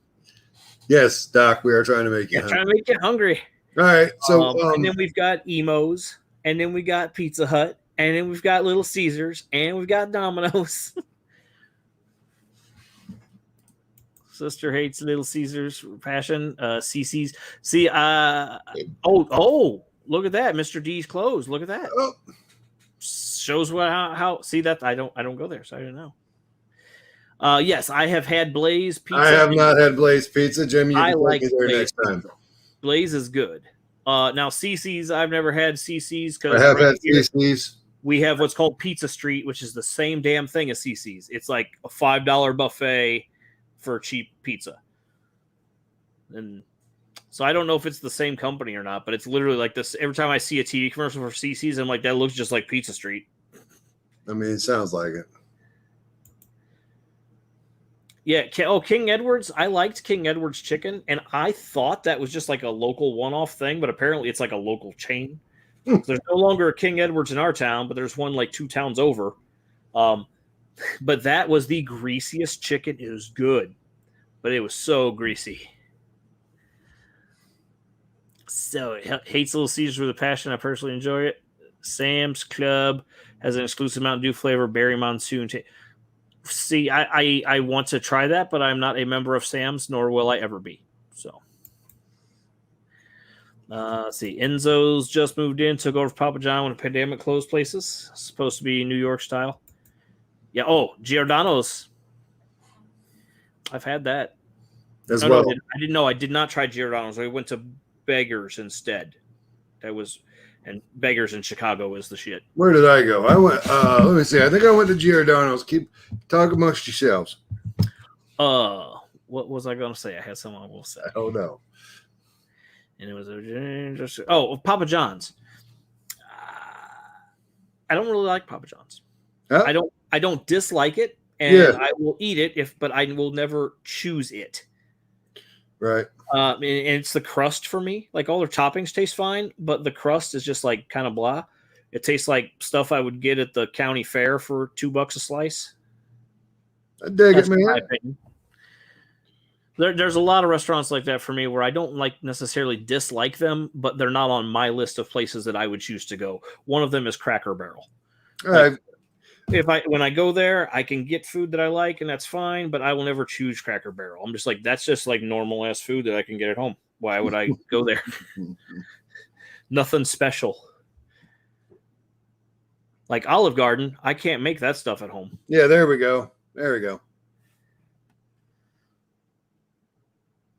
Speaker 2: Yes, Doc, we are trying to make you
Speaker 1: Yeah, trying to make you hungry.
Speaker 2: All right. So
Speaker 1: and then we've got Emo's, and then we got Pizza Hut, and then we've got Little Caesars, and we've got Domino's. Sister hates Little Caesars passion. CC's. See, look at that. Mr. D's closed. Look at that.
Speaker 2: oh,
Speaker 1: Shows how see that I don't go there, so I don't know. Yes, I have had Blaze Pizza.
Speaker 2: I have not had Blaze Pizza, Jim. You
Speaker 1: I
Speaker 2: can
Speaker 1: like
Speaker 2: take me there
Speaker 1: Blaze
Speaker 2: next time.
Speaker 1: Blaze is good. Now CC's, I've never had CC's
Speaker 2: I
Speaker 1: because
Speaker 2: have had CC's.
Speaker 1: we have what's called Pizza Street, which is the same damn thing as CC's. It's like a $5 buffet for cheap pizza. And so I don't know if it's the same company or not, but it's literally like this. Every time I see a TV commercial for CC's, I'm like, that looks just like Pizza Street.
Speaker 2: I mean, it sounds like it.
Speaker 1: Yeah. King Edward's. I liked King Edward's chicken, and I thought that was just like a local one-off thing, but apparently it's like a local chain. So there's no longer a King Edward's in our town, but there's one like 2 towns over. But that was the greasiest chicken. It was good, but it was so greasy. So hates Little Caesars with a passion. I personally enjoy it. Sam's Club has an exclusive Mountain Dew flavor, berry monsoon. See, I want to try that, but I'm not a member of Sam's, nor will I ever be. So, let's see. Enzo's just moved in, took over Papa John when the pandemic closed places. It's supposed to be New York style. Yeah. Oh, Giordano's. I've had that.
Speaker 2: As
Speaker 1: No,
Speaker 2: well.
Speaker 1: I didn't know. I did not try Giordano's. I went to Beggars instead. And Beggars in Chicago is the shit.
Speaker 2: Where did I go? I went. Let me see. I think I went to Giordano's. Keep talking amongst yourselves.
Speaker 1: What was I going to say? I had something I will say.
Speaker 2: I don't know.
Speaker 1: And it was Papa John's. I don't really like Papa John's.
Speaker 2: Huh?
Speaker 1: I don't dislike it, and
Speaker 2: Yeah.
Speaker 1: I will eat it but I will never choose it.
Speaker 2: Right.
Speaker 1: And it's the crust for me. Like all their toppings taste fine, but the crust is just like kind of blah. It tastes like stuff I would get at the county fair for $2 a slice.
Speaker 2: I dig
Speaker 1: That's
Speaker 2: it,
Speaker 1: my
Speaker 2: man.
Speaker 1: opinion. There's a lot of restaurants like that for me where I don't like necessarily dislike them, but they're not on my list of places that I would choose to go. One of them is Cracker Barrel.
Speaker 2: All right.
Speaker 1: When I go there, I can get food that I like, and that's fine, but I will never choose Cracker Barrel. I'm just like, that's just like normal ass food that I can get at home. Why would I go there? Nothing special. Like Olive Garden, I can't make that stuff at home.
Speaker 2: Yeah, there we go. There we go.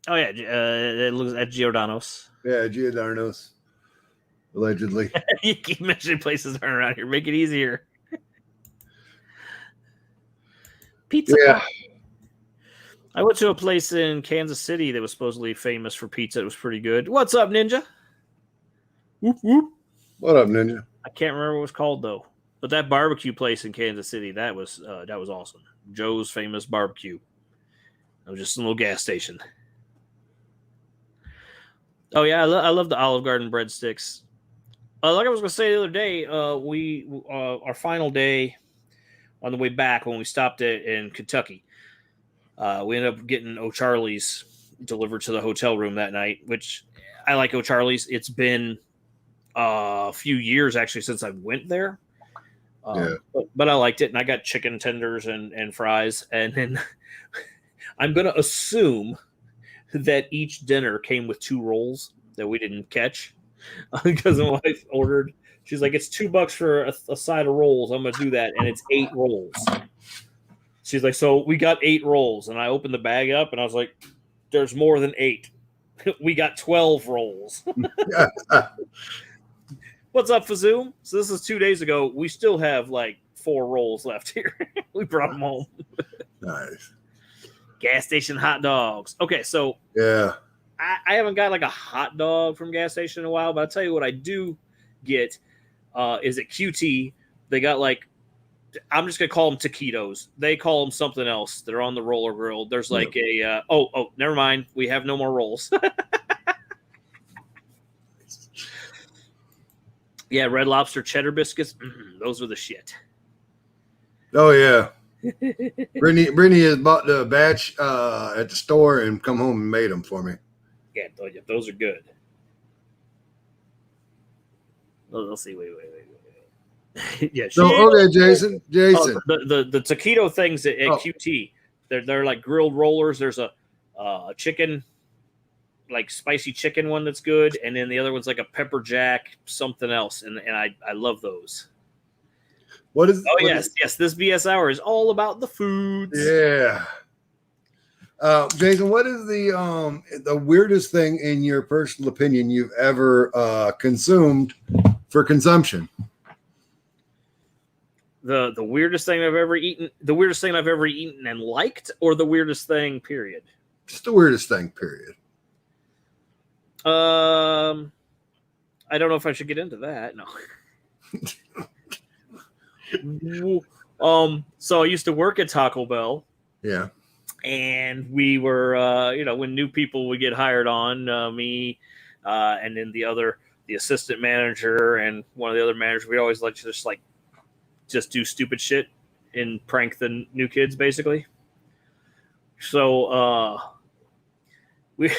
Speaker 1: Oh yeah, it looks at Giordano's.
Speaker 2: Yeah, Giordano's. Allegedly.
Speaker 1: You keep mentioning places that aren't around here. Make it easier. Pizza.
Speaker 2: Yeah.
Speaker 1: I went to a place in Kansas City that was supposedly famous for pizza. It was pretty good. What's up, Ninja? Whoop, whoop.
Speaker 2: What up, Ninja?
Speaker 1: I can't remember what it was called though. But that barbecue place in Kansas City, that was awesome. Joe's Famous Barbecue. It was just a little gas station. Oh yeah, I love the Olive Garden breadsticks. Like I was gonna say the other day, we our final day on the way back when we stopped in Kentucky, we ended up getting O'Charlie's delivered to the hotel room that night, which I like O'Charlie's. It's been a few years actually since I went there. But I liked it, and I got chicken tenders and fries, and then I'm gonna assume that each dinner came with 2 rolls that we didn't catch because my wife ordered. She's like, it's $2 for a side of rolls. I'm gonna do that, and it's 8 rolls. She's like, so we got 8 rolls, and I opened the bag up, and I was like, there's more than 8. We got 12 rolls. What's up, Fazoom? So this is 2 days ago. We still have like 4 rolls left here. We brought them home.
Speaker 2: Nice.
Speaker 1: Gas station hot dogs. Okay, so
Speaker 2: Yeah.
Speaker 1: I haven't got like a hot dog from gas station in a while, but I'll tell you what I do get is at QT. They got like, I'm just gonna call them taquitos. They call them something else. They're on the roller grill. There's like never mind. We have no more rolls. Yeah, Red Lobster cheddar biscuits. Those are the shit.
Speaker 2: Oh yeah. Brittany has bought the batch at the store and come home and made them for me.
Speaker 1: Yeah, those are good. Let's see. Wait. Yeah.
Speaker 2: So okay, Jason.
Speaker 1: Oh, the taquito things at QT. They're like grilled rollers. There's a chicken, like spicy chicken one that's good, and then the other one's like a pepper jack something else, and I love those.
Speaker 2: What is?
Speaker 1: Oh yes. This BS hour is all about the foods.
Speaker 2: Yeah. Jason, what is the weirdest thing in your personal opinion you've ever consumed for consumption?
Speaker 1: The weirdest thing I've ever eaten. The weirdest thing I've ever eaten and liked, or the weirdest thing. Period.
Speaker 2: Just the weirdest thing. Period.
Speaker 1: I don't know if I should get into that. No. So I used to work at Taco Bell.
Speaker 2: Yeah.
Speaker 1: And we were, when new people would get hired on, me, and then the assistant manager and one of the other managers, we always like to just do stupid shit and prank the new kids, basically. So we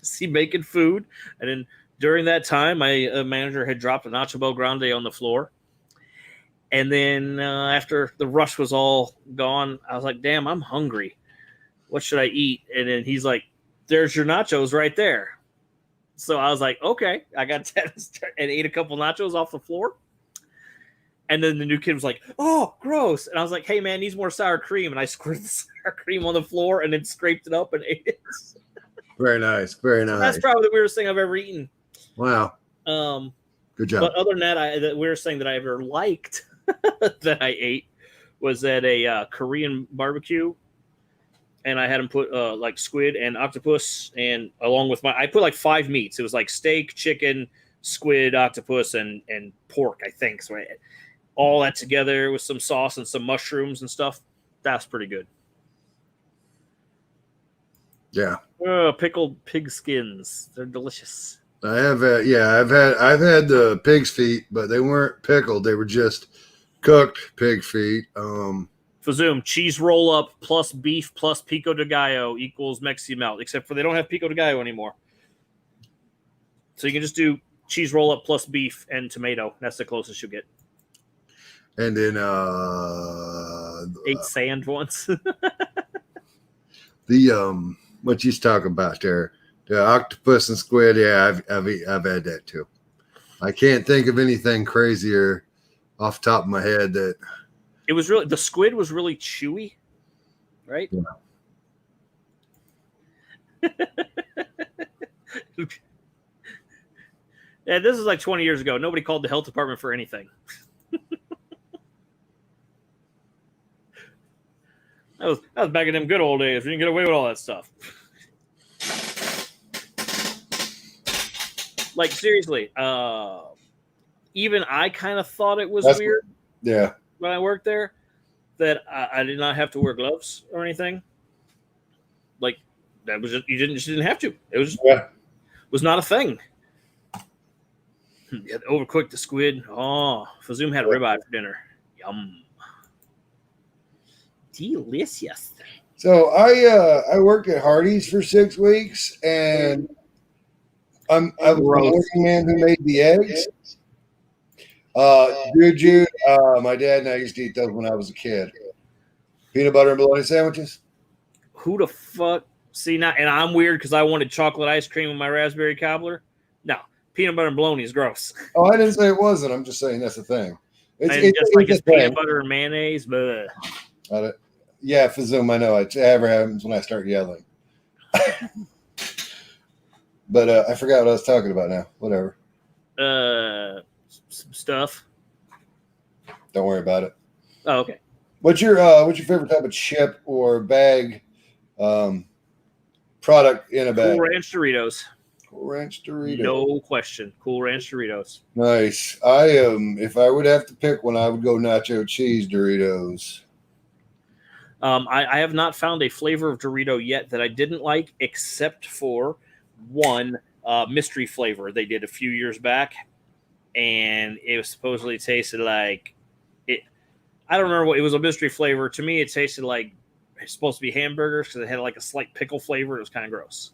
Speaker 1: see making food, and then during that time, my manager had dropped a Nacho Bel Grande on the floor. And then after the rush was all gone, I was like, damn, I'm hungry. What should I eat? And then he's like, there's your nachos right there. So I was like, okay. I got that and ate a couple nachos off the floor. And then the new kid was like, oh, gross. And I was like, hey, man, needs more sour cream. And I squirted the sour cream on the floor and then scraped it up and ate it.
Speaker 2: Very nice. Very nice.
Speaker 1: That's probably the weirdest thing I've ever eaten.
Speaker 2: Wow. Good job.
Speaker 1: But other than that, the weirdest thing that I ever liked that I ate was at a Korean barbecue. And I had them put like squid and octopus, and along with I put like 5 meats. It was like steak, chicken, squid, octopus, and pork, I think. So all that together with some sauce and some mushrooms and stuff. That's pretty good.
Speaker 2: Yeah.
Speaker 1: Pickled pig skins. They're delicious.
Speaker 2: I have I've had the pig's feet, but they weren't pickled. They were just cooked pig feet.
Speaker 1: Fazoom, cheese roll up plus beef plus pico de gallo equals Mexi melt, except for they don't have pico de gallo anymore. So you can just do cheese roll up plus beef and tomato. That's the closest you'll get.
Speaker 2: And then
Speaker 1: ate sand once.
Speaker 2: The what you talking about there? The octopus and squid. Yeah, I've had that too. I can't think of anything crazier off the top of my head that.
Speaker 1: It was really, the squid was really chewy, right?
Speaker 2: Yeah.
Speaker 1: Yeah, this is like 20 years ago. Nobody called the health department for anything. That was back in them good old days. We didn't get away with all that stuff. Like, seriously, even I kind of thought it was weird.
Speaker 2: Yeah.
Speaker 1: When I worked there, that I did not have to wear gloves or anything. Like, that was just, you didn't have to. It was not a thing. You had to overcook the squid. Oh, Fazoom had a ribeye for dinner. Yum. Delicious.
Speaker 2: So I worked at Hardee's for 6 weeks, and I was the working man who made the eggs. Juju, my dad and I used to eat those when I was a kid. Peanut butter and bologna sandwiches.
Speaker 1: Who the fuck? See, now, and I'm weird because I wanted chocolate ice cream with my raspberry cobbler. No, peanut butter and bologna is gross.
Speaker 2: Oh, I didn't say it wasn't. I'm just saying that's the thing.
Speaker 1: It's peanut butter and mayonnaise. But
Speaker 2: yeah, Fazoom, I know. It ever happens when I start yelling. But I forgot what I was talking about now. Whatever.
Speaker 1: Some stuff.
Speaker 2: Don't worry about it.
Speaker 1: Oh, okay.
Speaker 2: What's your favorite type of chip or bag product in a bag?
Speaker 1: Cool Ranch Doritos.
Speaker 2: Cool Ranch Doritos.
Speaker 1: No question. Cool Ranch Doritos.
Speaker 2: Nice. If I would have to pick one, I would go nacho cheese Doritos.
Speaker 1: I have not found a flavor of Dorito yet that I didn't like, except for one mystery flavor they did a few years back, and it was supposedly tasted like it. I don't remember what it was. A mystery flavor. To me, it tasted like it's supposed to be hamburgers because it had like a slight pickle flavor. It was kind of gross.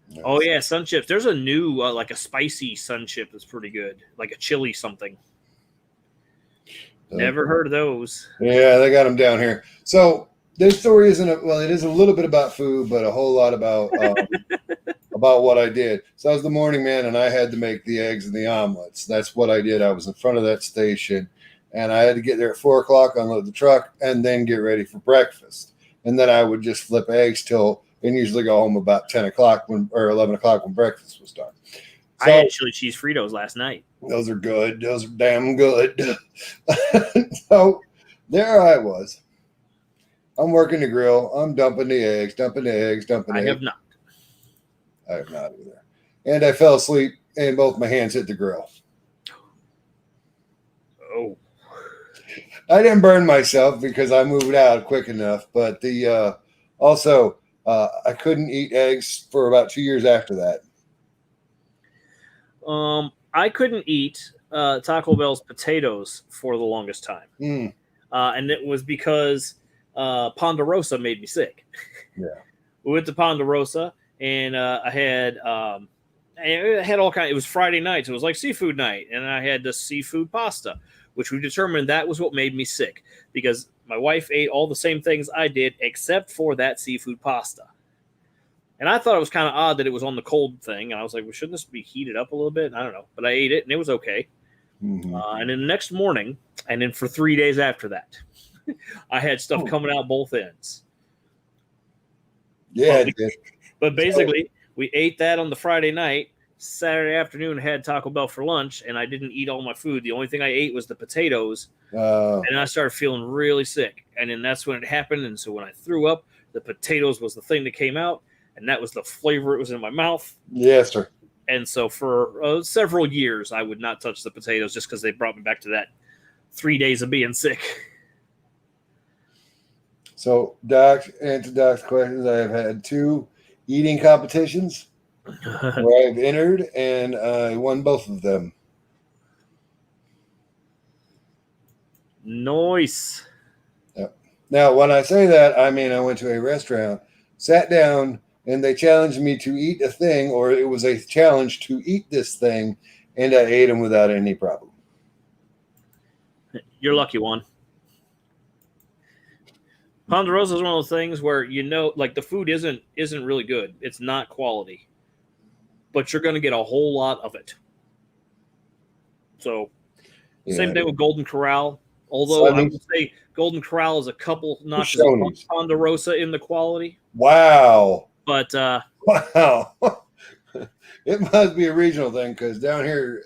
Speaker 1: Nice. Oh yeah, sun chips. There's a new like a spicy sun chip that's pretty good, like a chili something. Never heard of those.
Speaker 2: Yeah, they got them down here. So this story isn't it is a little bit about food, but a whole lot about about what I did. So I was the morning man, and I had to make the eggs and the omelets. That's what I did. I was in front of that station, and I had to get there at 4:00, unload the truck, and then get ready for breakfast. And then I would just flip eggs and usually go home about 10:00 or 11:00 when breakfast was done.
Speaker 1: So, I had chili cheese Fritos last night.
Speaker 2: Those are good. Those are damn good. So there I was. I'm working the grill. I'm dumping the eggs. I
Speaker 1: have not.
Speaker 2: I have not either. And I fell asleep, and both my hands hit the grill.
Speaker 1: Oh.
Speaker 2: I didn't burn myself because I moved out quick enough. But the also I couldn't eat eggs for about 2 years after that.
Speaker 1: I couldn't eat Taco Bell's potatoes for the longest time.
Speaker 2: Mm.
Speaker 1: And it was because Ponderosa made me sick.
Speaker 2: Yeah.
Speaker 1: We went to Ponderosa, and I had all kind. It was Friday night, so it was like seafood night, and I had the seafood pasta, which we determined that was what made me sick because my wife ate all the same things I did except for that seafood pasta. And I thought it was kind of odd that it was on the cold thing, and I was like, well, shouldn't this be heated up a little bit? I don't know, but I ate it, and it was okay.
Speaker 2: Mm-hmm.
Speaker 1: And then the next morning, and then for 3 days after that, I had stuff coming out both ends.
Speaker 2: Yeah,
Speaker 1: but basically, we ate that on the Friday night. Saturday afternoon, had Taco Bell for lunch, and I didn't eat all my food. The only thing I ate was the potatoes, and I started feeling really sick. And then that's when it happened. And so when I threw up, the potatoes was the thing that came out, and that was the flavor it was in my mouth.
Speaker 2: Yes, sir.
Speaker 1: And so for several years, I would not touch the potatoes just because they brought me back to that 3 days of being sick.
Speaker 2: So, Doc, answer Doc's questions. I have had 2 eating competitions where I've entered, and I won both of them.
Speaker 1: Nice.
Speaker 2: Yep. Now, when I say that, I mean I went to a restaurant, sat down, and they challenged me to eat a thing, or it was a challenge to eat this thing, and I ate them without any problem.
Speaker 1: You're lucky one. Ponderosa is one of those things where like the food isn't really good. It's not quality, but you're going to get a whole lot of it. So, same thing with Golden Corral. Although I would say Golden Corral is a couple notches above Ponderosa in the quality.
Speaker 2: Wow.
Speaker 1: But
Speaker 2: wow, it must be a regional thing because down here,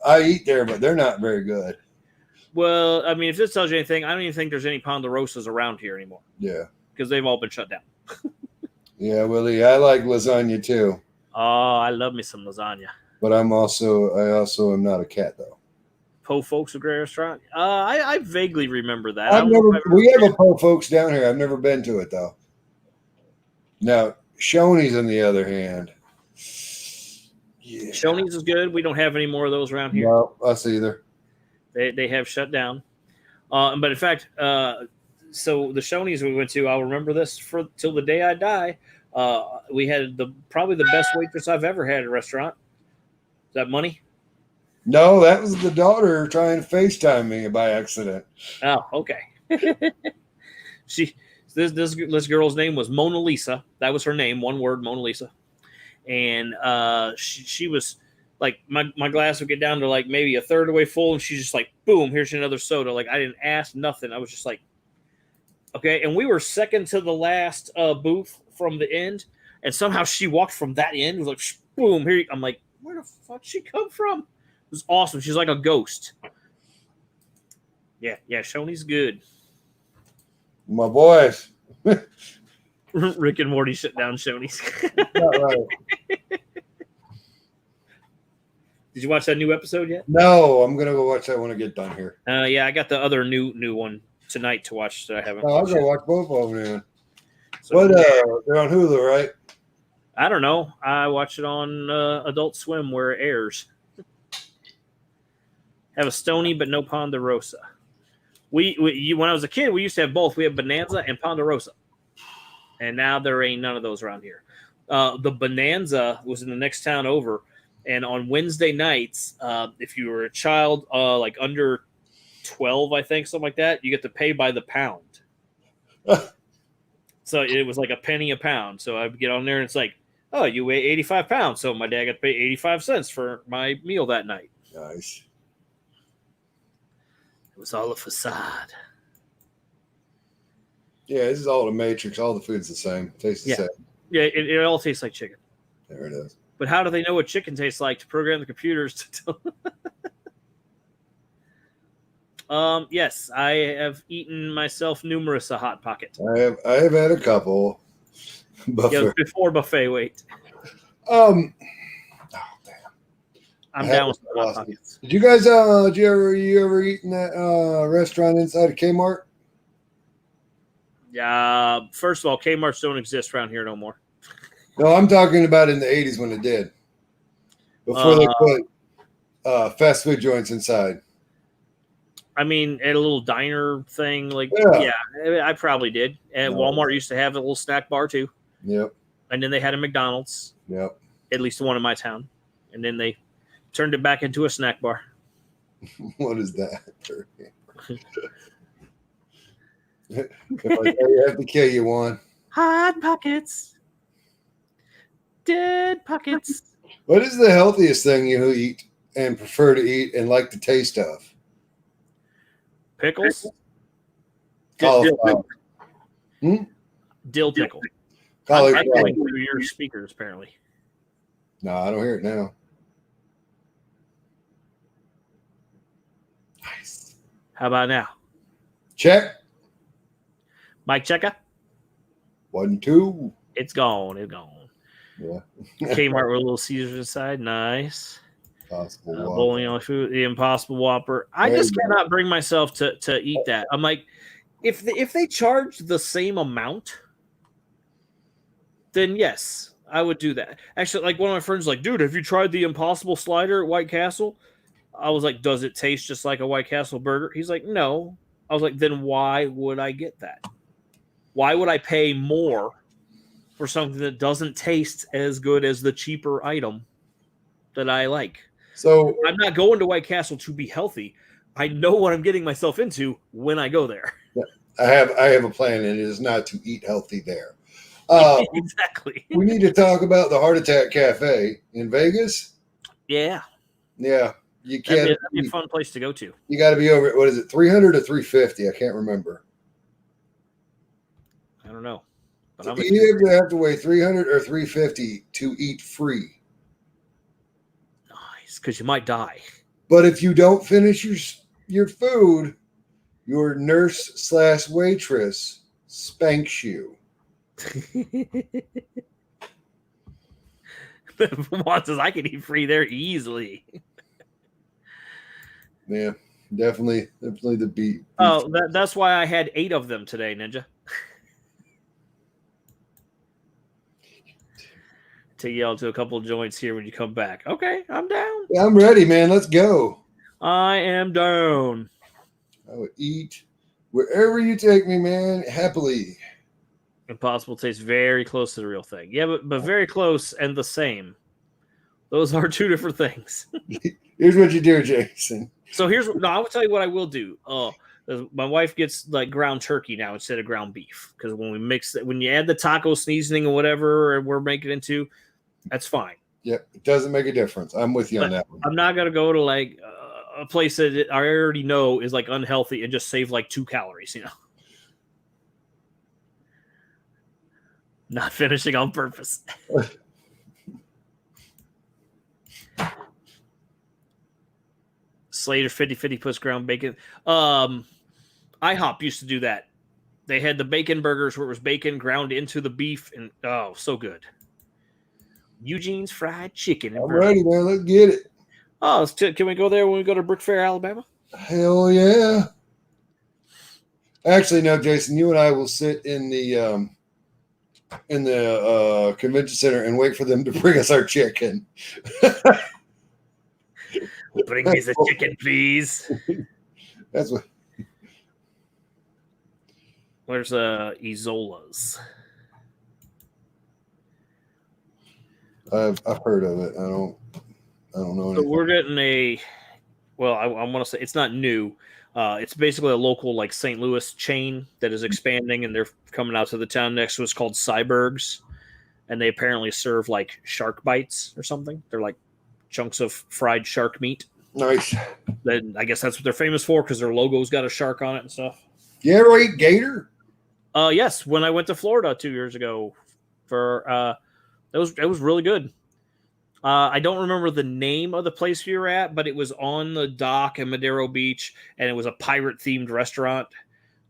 Speaker 2: I eat there, but they're not very good.
Speaker 1: Well, I mean, if this tells you anything, I don't even think there's any Ponderosas around here anymore.
Speaker 2: Yeah,
Speaker 1: because they've all been shut down.
Speaker 2: Yeah, Willie, I like lasagna too.
Speaker 1: Oh, I love me some lasagna.
Speaker 2: But I also am not a cat though.
Speaker 1: Po Folks a great restaurant. I vaguely remember that.
Speaker 2: We have a Po Folks down here. I've never been to it though. Now, Shoney's on the other hand.
Speaker 1: Yeah. Shoney's is good. We don't have any more of those around here.
Speaker 2: No, us either.
Speaker 1: They have shut down. But in fact, so the Shoney's we went to, I'll remember this till the day I die. We had probably the best waitress I've ever had at a restaurant. Is that Money?
Speaker 2: No, that was the daughter trying to FaceTime me by accident.
Speaker 1: Oh, okay. This girl's name was Mona Lisa. That was her name, one word, Mona Lisa. And she was like, my glass would get down to like maybe a third of the way full, and she's just like, boom, here's another soda. Like, I didn't ask nothing. I was just like, okay. And we were second to the last booth from the end, and somehow she walked from that end. It was like, boom, here. I'm like, where the fuck she come from? It was awesome. She's like a ghost. Yeah, Shoney's good.
Speaker 2: My boys.
Speaker 1: Rick and Morty shut down Shoney's.
Speaker 2: Not right.
Speaker 1: Did you watch that new episode yet?
Speaker 2: No, I'm gonna go watch that when I get done here.
Speaker 1: Yeah, I got the other new one tonight to watch that I haven't.
Speaker 2: I'll go watch both of them then.
Speaker 1: So,
Speaker 2: they're on Hulu, right?
Speaker 1: I don't know. I watch it on Adult Swim where it airs. Have a Stony, but no Ponderosa. When I was a kid, we used to have both. We had Bonanza and Ponderosa, and now there ain't none of those around here. The Bonanza was in the next town over, and on Wednesday nights, if you were a child like under 12, I think, something like that, you get to pay by the pound. So it was like a penny a pound. So I'd get on there, and it's like, oh, you weigh 85 pounds. So my dad got to pay 85 cents for my meal that night.
Speaker 2: Nice.
Speaker 1: It was all a facade.
Speaker 2: Yeah, this is all the Matrix. All the food's the same. Tastes the same.
Speaker 1: Yeah, it all tastes like chicken.
Speaker 2: There it is.
Speaker 1: But how do they know what chicken tastes like to program the computers to tell? Yes, I have eaten myself numerous a Hot Pocket.
Speaker 2: I have had a couple.
Speaker 1: Yeah, before buffet wait.
Speaker 2: Oh damn.
Speaker 1: I'm down with Hot
Speaker 2: Velocity.
Speaker 1: Pockets.
Speaker 2: Did you guys? Did you ever eat in that restaurant inside of Kmart?
Speaker 1: Yeah. First of all, Kmart's don't exist around here no more.
Speaker 2: No, I'm talking about in the '80s when it did. Before they put fast food joints inside.
Speaker 1: I mean, at a little diner thing, like
Speaker 2: Yeah.
Speaker 1: I probably did. And
Speaker 2: No.
Speaker 1: Walmart used to have a little snack bar too,
Speaker 2: Yep.
Speaker 1: and then they had a McDonald's,
Speaker 2: Yep.
Speaker 1: at least the one in my town, and then they turned it back into a snack bar.
Speaker 2: What is that? If I tell you, I have to kill you, Juan.
Speaker 1: Hot Pockets, dead pockets.
Speaker 2: What is the healthiest thing you eat and prefer to eat and like the taste of?
Speaker 1: Pickles,
Speaker 2: Cauliflower.
Speaker 1: dill pickle. I'm
Speaker 2: Cauliflower.
Speaker 1: echoing through your speakers, apparently.
Speaker 2: No, I don't hear it now. Nice.
Speaker 1: How about now,
Speaker 2: Check.
Speaker 1: Mike Checker?
Speaker 2: 1, 2.
Speaker 1: It's gone. It's gone.
Speaker 2: Yeah.
Speaker 1: Kmart with Little Caesars inside. Nice.
Speaker 2: Possible.
Speaker 1: Bowling alley food, the Impossible Whopper. I
Speaker 2: There
Speaker 1: just
Speaker 2: you go.
Speaker 1: cannot bring myself to eat that. I'm like, if they charge the same amount, then yes, I would do that. Actually, like one of my friends, was like, dude, have you tried the Impossible Slider at White Castle? I was like, does it taste just like a White Castle burger? He's like, no. I was like, then why would I get that? Why would I pay more for something that doesn't taste as good as the cheaper item that I like?
Speaker 2: So
Speaker 1: I'm not going to White Castle to be healthy. I know what I'm getting myself into when I go there.
Speaker 2: I have a plan, and it is not to eat healthy there.
Speaker 1: Exactly.
Speaker 2: We need to talk about the Heart Attack Cafe in Vegas.
Speaker 1: Yeah.
Speaker 2: Yeah, you
Speaker 1: That'd
Speaker 2: can't.
Speaker 1: be a fun place to go to.
Speaker 2: You got to be over. What is it? 300 or 350? I can't remember.
Speaker 1: I don't know. But
Speaker 2: So
Speaker 1: I'm
Speaker 2: you either have to weigh 300 or 350 to eat free.
Speaker 1: nice because you might die.
Speaker 2: But if you don't finish your food, your nurse/waitress spanks you.
Speaker 1: Juan says I could eat free there easily.
Speaker 2: Yeah, definitely the beat.
Speaker 1: Oh, that's why I had 8 of them today, Ninja. To yell to a couple of joints here when you come back. Okay, I'm down.
Speaker 2: Yeah, I'm ready, man. Let's go.
Speaker 1: I am down.
Speaker 2: I would eat wherever you take me, man. Happily.
Speaker 1: Impossible tastes very close to the real thing. Yeah, but very close and the same. Those are 2 different things.
Speaker 2: Here's what you do, Jason.
Speaker 1: So I will tell you what I will do. My wife gets like ground turkey now instead of ground beef because when we mix it, when you add the taco seasoning or whatever we're making it into, that's fine.
Speaker 2: Yeah, it doesn't make a difference. I'm with you on that one.
Speaker 1: I'm not gonna go to like a place that I already know is like unhealthy and just save like 2 calories. Not finishing on purpose. Slater 50/50 puts ground bacon. IHOP used to do that. They had the bacon burgers where it was bacon ground into the beef, and oh, so good. Eugene's Fried Chicken.
Speaker 2: I'm ready, man. Let's get it.
Speaker 1: Oh, can we go there when we go to Brick Fair, Alabama?
Speaker 2: Hell yeah. Actually, no, Jason. You and I will sit in the convention center and wait for them to bring us our chicken.
Speaker 1: Bring me the chicken, please.
Speaker 2: That's what.
Speaker 1: Where's Izola's?
Speaker 2: I've heard of it. I don't know
Speaker 1: So
Speaker 2: anything.
Speaker 1: we're getting I want to say it's not new. It's basically a local like St. Louis chain that is expanding, and they're coming out to the town next to us called Cybergs, and they apparently serve like shark bites or something. They're like chunks of fried shark meat.
Speaker 2: Nice.
Speaker 1: Then I guess that's what they're famous for because their logo's got a shark on it and stuff.
Speaker 2: You ever eat gator?
Speaker 1: Yes, when I went to Florida 2 years ago, it was really good. I don't remember the name of the place we were at, but it was on the dock at Madero Beach, and it was a pirate themed restaurant.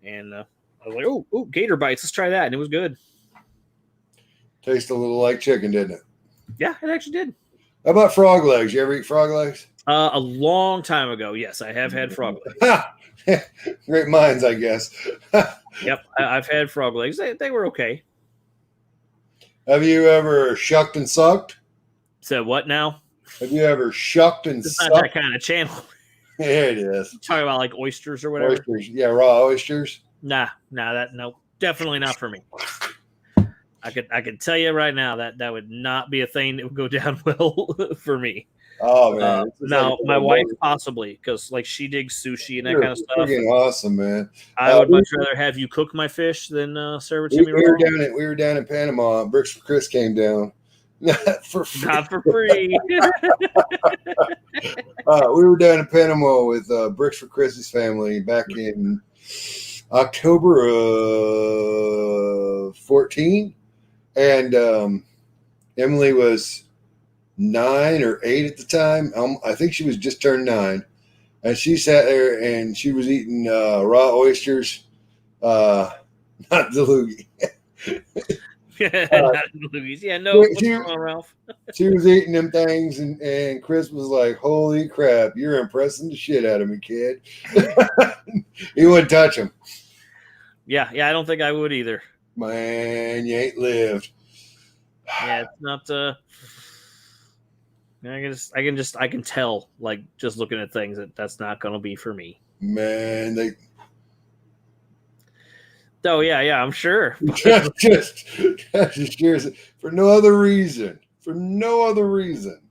Speaker 1: And I was like, "Oh, gator bites! Let's try that." And it was good.
Speaker 2: Tastes a little like chicken, didn't it?
Speaker 1: Yeah, it actually did.
Speaker 2: How about frog legs? You ever eat frog legs?
Speaker 1: A long time ago, yes, I have had frog legs.
Speaker 2: Ha! Great minds, I guess.
Speaker 1: Yep, I've had frog legs. They were okay.
Speaker 2: Have you ever shucked and sucked?
Speaker 1: So what now?
Speaker 2: Have you ever shucked and
Speaker 1: It's not that
Speaker 2: sucked?
Speaker 1: kind of channel.
Speaker 2: There it is.
Speaker 1: Talking about like oysters or whatever.
Speaker 2: Oysters. Yeah, raw oysters.
Speaker 1: No, definitely not for me. I could tell you right now that would not be a thing that would go down well for me.
Speaker 2: Oh man. It's
Speaker 1: No,
Speaker 2: like-
Speaker 1: my wife possibly, because like she digs sushi and that
Speaker 2: You're
Speaker 1: kind of stuff.
Speaker 2: freaking awesome, man.
Speaker 1: I would much rather have you cook my fish than serve it to me.
Speaker 2: We were down in Panama. Bricks for Chris came down. For free.
Speaker 1: Not for free.
Speaker 2: We were down in Panama with Bricks for Chris's family back in October of 14, and Emily was 9 or 8 at the time. I think she was just turned 9, and she sat there and she was eating raw oysters, not the loogie.
Speaker 1: Not in Louise. Yeah, no. What's going on, Ralph?
Speaker 2: She was eating them things, and Chris was like, "Holy crap, you're impressing the shit out of me, kid." He wouldn't touch him.
Speaker 1: Yeah, I don't think I would either.
Speaker 2: Man, you ain't lived.
Speaker 1: Yeah, it's not. I can tell, like just looking at things, that's not going to be for me.
Speaker 2: Man, they
Speaker 1: Oh yeah, I'm sure.
Speaker 2: just for no other reason. For no other reason.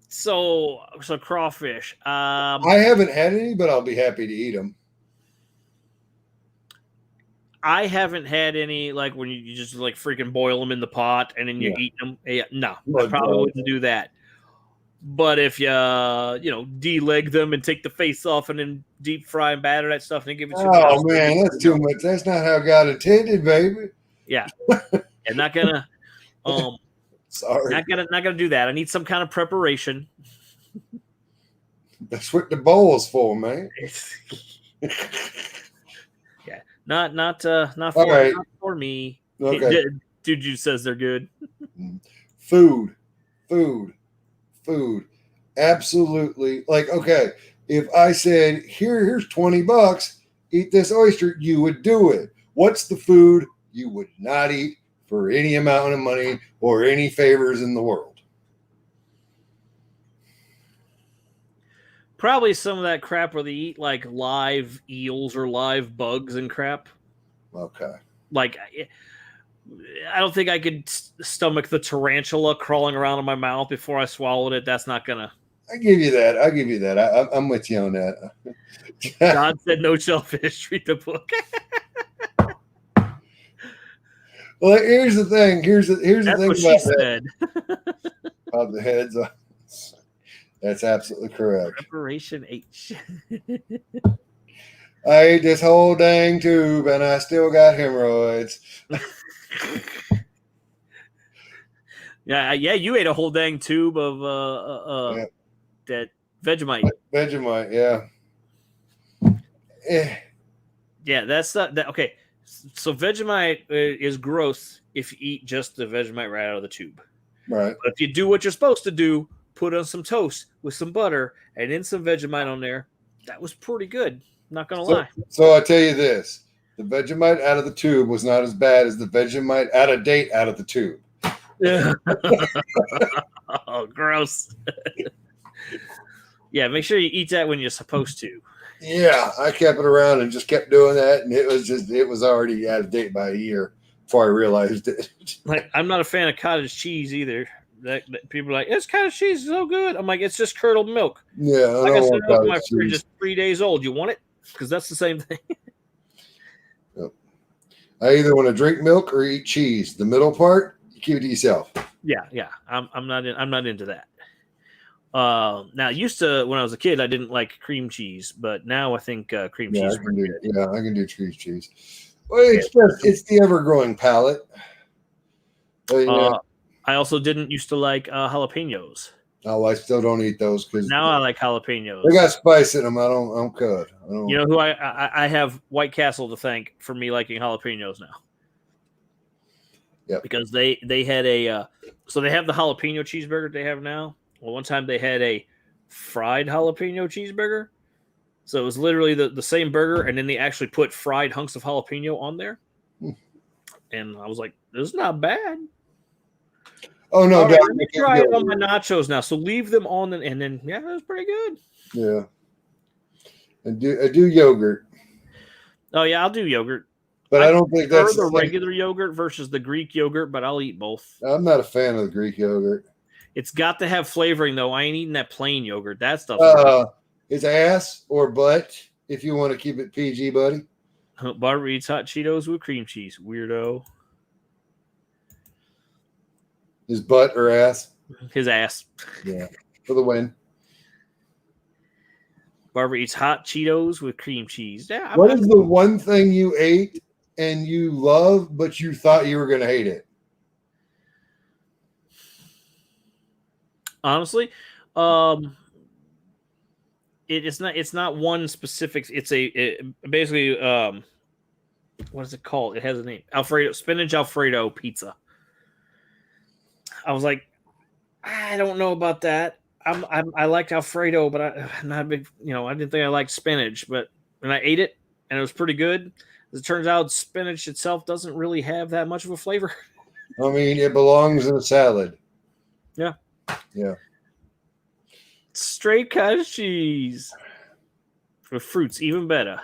Speaker 1: So crawfish.
Speaker 2: I haven't had any, but I'll be happy to eat them.
Speaker 1: I haven't had any like when you just like freaking boil them in the pot and then you eat them. Yeah, no, I probably wouldn't do that. But if you deleg them and take the face off and then deep fry and batter that stuff and then give it to
Speaker 2: Oh man, that's too much. That's not how God intended, baby.
Speaker 1: Yeah, and not gonna
Speaker 2: Sorry.
Speaker 1: not gonna do that. I need some kind of preparation.
Speaker 2: That's what the bowl's for, man.
Speaker 1: Yeah, not for,
Speaker 2: All right.
Speaker 1: not for me.
Speaker 2: Okay.
Speaker 1: Dude, you says they're good.
Speaker 2: Food. Absolutely. Like, okay, if I said, here's $20, eat this oyster, you would do it. What's the food you would not eat for any amount of money or any favors in the world?
Speaker 1: Probably some of that crap where they eat like live eels or live bugs and crap.
Speaker 2: Okay.
Speaker 1: Like, I don't think I could stomach the tarantula crawling around in my mouth before I swallowed it. That's not gonna.
Speaker 2: I give you that. I'm with you on that.
Speaker 1: God said no shellfish. Read the book.
Speaker 2: Well, here's the thing. Here's the
Speaker 1: That's
Speaker 2: thing
Speaker 1: what she
Speaker 2: about
Speaker 1: said.
Speaker 2: the heads. That's absolutely correct.
Speaker 1: Preparation H.
Speaker 2: I ate this whole dang tube and I still got hemorrhoids.
Speaker 1: Yeah, you ate a whole dang tube of that Vegemite.
Speaker 2: Vegemite, yeah.
Speaker 1: Yeah, that's not that. Okay, so Vegemite is gross if you eat just the Vegemite right out of the tube.
Speaker 2: Right.
Speaker 1: But if you do what you're supposed to do, put on some toast with some butter and then some Vegemite on there, that was pretty good. Not gonna lie.
Speaker 2: So I tell you this: the Vegemite out of the tube was not as bad as the Vegemite out of date out of the tube.
Speaker 1: Oh, gross. Yeah, make sure you eat that when you're supposed to.
Speaker 2: Yeah, I kept it around and just kept doing that, and it was already out of date by a year before I realized it.
Speaker 1: Like, I'm not a fan of cottage cheese either. That people are like, it's cottage cheese is so good. I'm like, it's just curdled milk.
Speaker 2: Yeah, I
Speaker 1: Like I
Speaker 2: don't
Speaker 1: said,
Speaker 2: want
Speaker 1: my
Speaker 2: cottage
Speaker 1: fridge
Speaker 2: cheese.
Speaker 1: is 3 days old. You want it? Because that's the same thing.
Speaker 2: I either want to drink milk or eat cheese. The middle part, you keep it to yourself.
Speaker 1: Yeah. I'm not into that. Now, used to when I was a kid, I didn't like cream cheese, but now I think cream
Speaker 2: Yeah,
Speaker 1: cheese.
Speaker 2: I can do cheese. Well, it's the ever-growing palate. But,
Speaker 1: I also didn't used to like jalapenos.
Speaker 2: no, I still don't eat those because
Speaker 1: Now I like jalapenos.
Speaker 2: they got spice in them. I'm good. I don't.
Speaker 1: You know who I have White Castle to thank for me liking jalapenos now.
Speaker 2: Yep.
Speaker 1: Because they had a so they have the jalapeno cheeseburger they have now, Well, one time they had a fried jalapeno cheeseburger. So it was literally the same burger, and then they actually put fried hunks of jalapeno on there. And I was like, this is not bad.
Speaker 2: Oh no,
Speaker 1: All right,
Speaker 2: Doc,
Speaker 1: let me try it on my nachos now. So leave them on, and then yeah, that was pretty good.
Speaker 2: Yeah. I do yogurt,
Speaker 1: Oh yeah, I'll do yogurt.
Speaker 2: but I don't think
Speaker 1: Or
Speaker 2: that's
Speaker 1: the
Speaker 2: the same.
Speaker 1: regular yogurt versus the Greek yogurt, but I'll eat both.
Speaker 2: I'm not a fan of the Greek yogurt.
Speaker 1: It's got to have flavoring though. I ain't eating that plain yogurt. That stuff.
Speaker 2: It's ass or butt if you want to keep it PG, buddy.
Speaker 1: Barbara eats hot Cheetos with cream cheese. Weirdo.
Speaker 2: Is butt or ass?
Speaker 1: His ass.
Speaker 2: Yeah, for the win.
Speaker 1: Barbara eats hot Cheetos with cream cheese. Yeah.
Speaker 2: What is the one thing you ate and you love, but you thought you were going to hate it?
Speaker 1: Honestly, it's not one specific. It's basically what is it called? It has a name. Spinach Alfredo pizza. I was like, I don't know about that. I liked Alfredo, but I'm not a big. I didn't think I liked spinach, but when I ate it and it was pretty good. As it turns out, spinach itself doesn't really have that much of a flavor.
Speaker 2: I mean, it belongs in a salad.
Speaker 1: Yeah.
Speaker 2: Yeah.
Speaker 1: Straight cottage cheese with fruits, even better.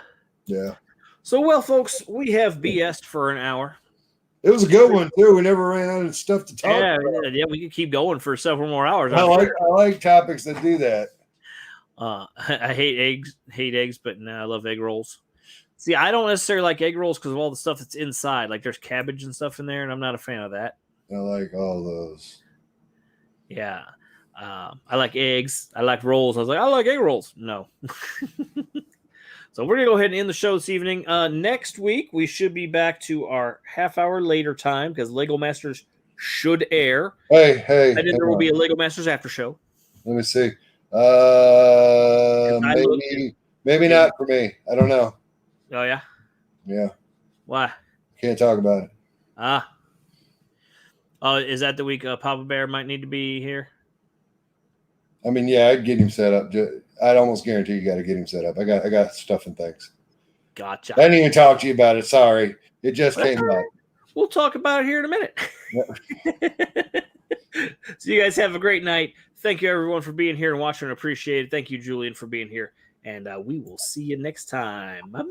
Speaker 2: Yeah.
Speaker 1: So, well, folks, we have BS'd for an hour.
Speaker 2: It was a good one too. We never ran out of stuff to talk about.
Speaker 1: Yeah, we could keep going for several more hours.
Speaker 2: I like topics that do that.
Speaker 1: I hate eggs, but I love egg rolls. See, I don't necessarily like egg rolls because of all the stuff that's inside. Like there's cabbage and stuff in there, and I'm not a fan of that.
Speaker 2: I like all those.
Speaker 1: Yeah. I like eggs. I like rolls. I was like, I like egg rolls. No. So we're going to go ahead and end the show this evening. Next week, we should be back to our half-hour later time because Lego Masters should air.
Speaker 2: Hey.
Speaker 1: And then there will be a Lego Masters after show.
Speaker 2: Let me see. Maybe not for me. I don't know.
Speaker 1: Oh, yeah?
Speaker 2: Yeah.
Speaker 1: Why?
Speaker 2: Can't talk about it.
Speaker 1: Oh, is that the week Papa Bear might need to be here?
Speaker 2: I mean, yeah, I'd get him set up. I'd almost guarantee you got to get him set up. I got stuff and things.
Speaker 1: Gotcha.
Speaker 2: I didn't even talk to you about it. Sorry. It just came up.
Speaker 1: We'll talk about it here in a minute. So you guys have a great night. Thank you, everyone, for being here and watching and appreciate it. Thank you, Julian, for being here. And we will see you next time. Bye.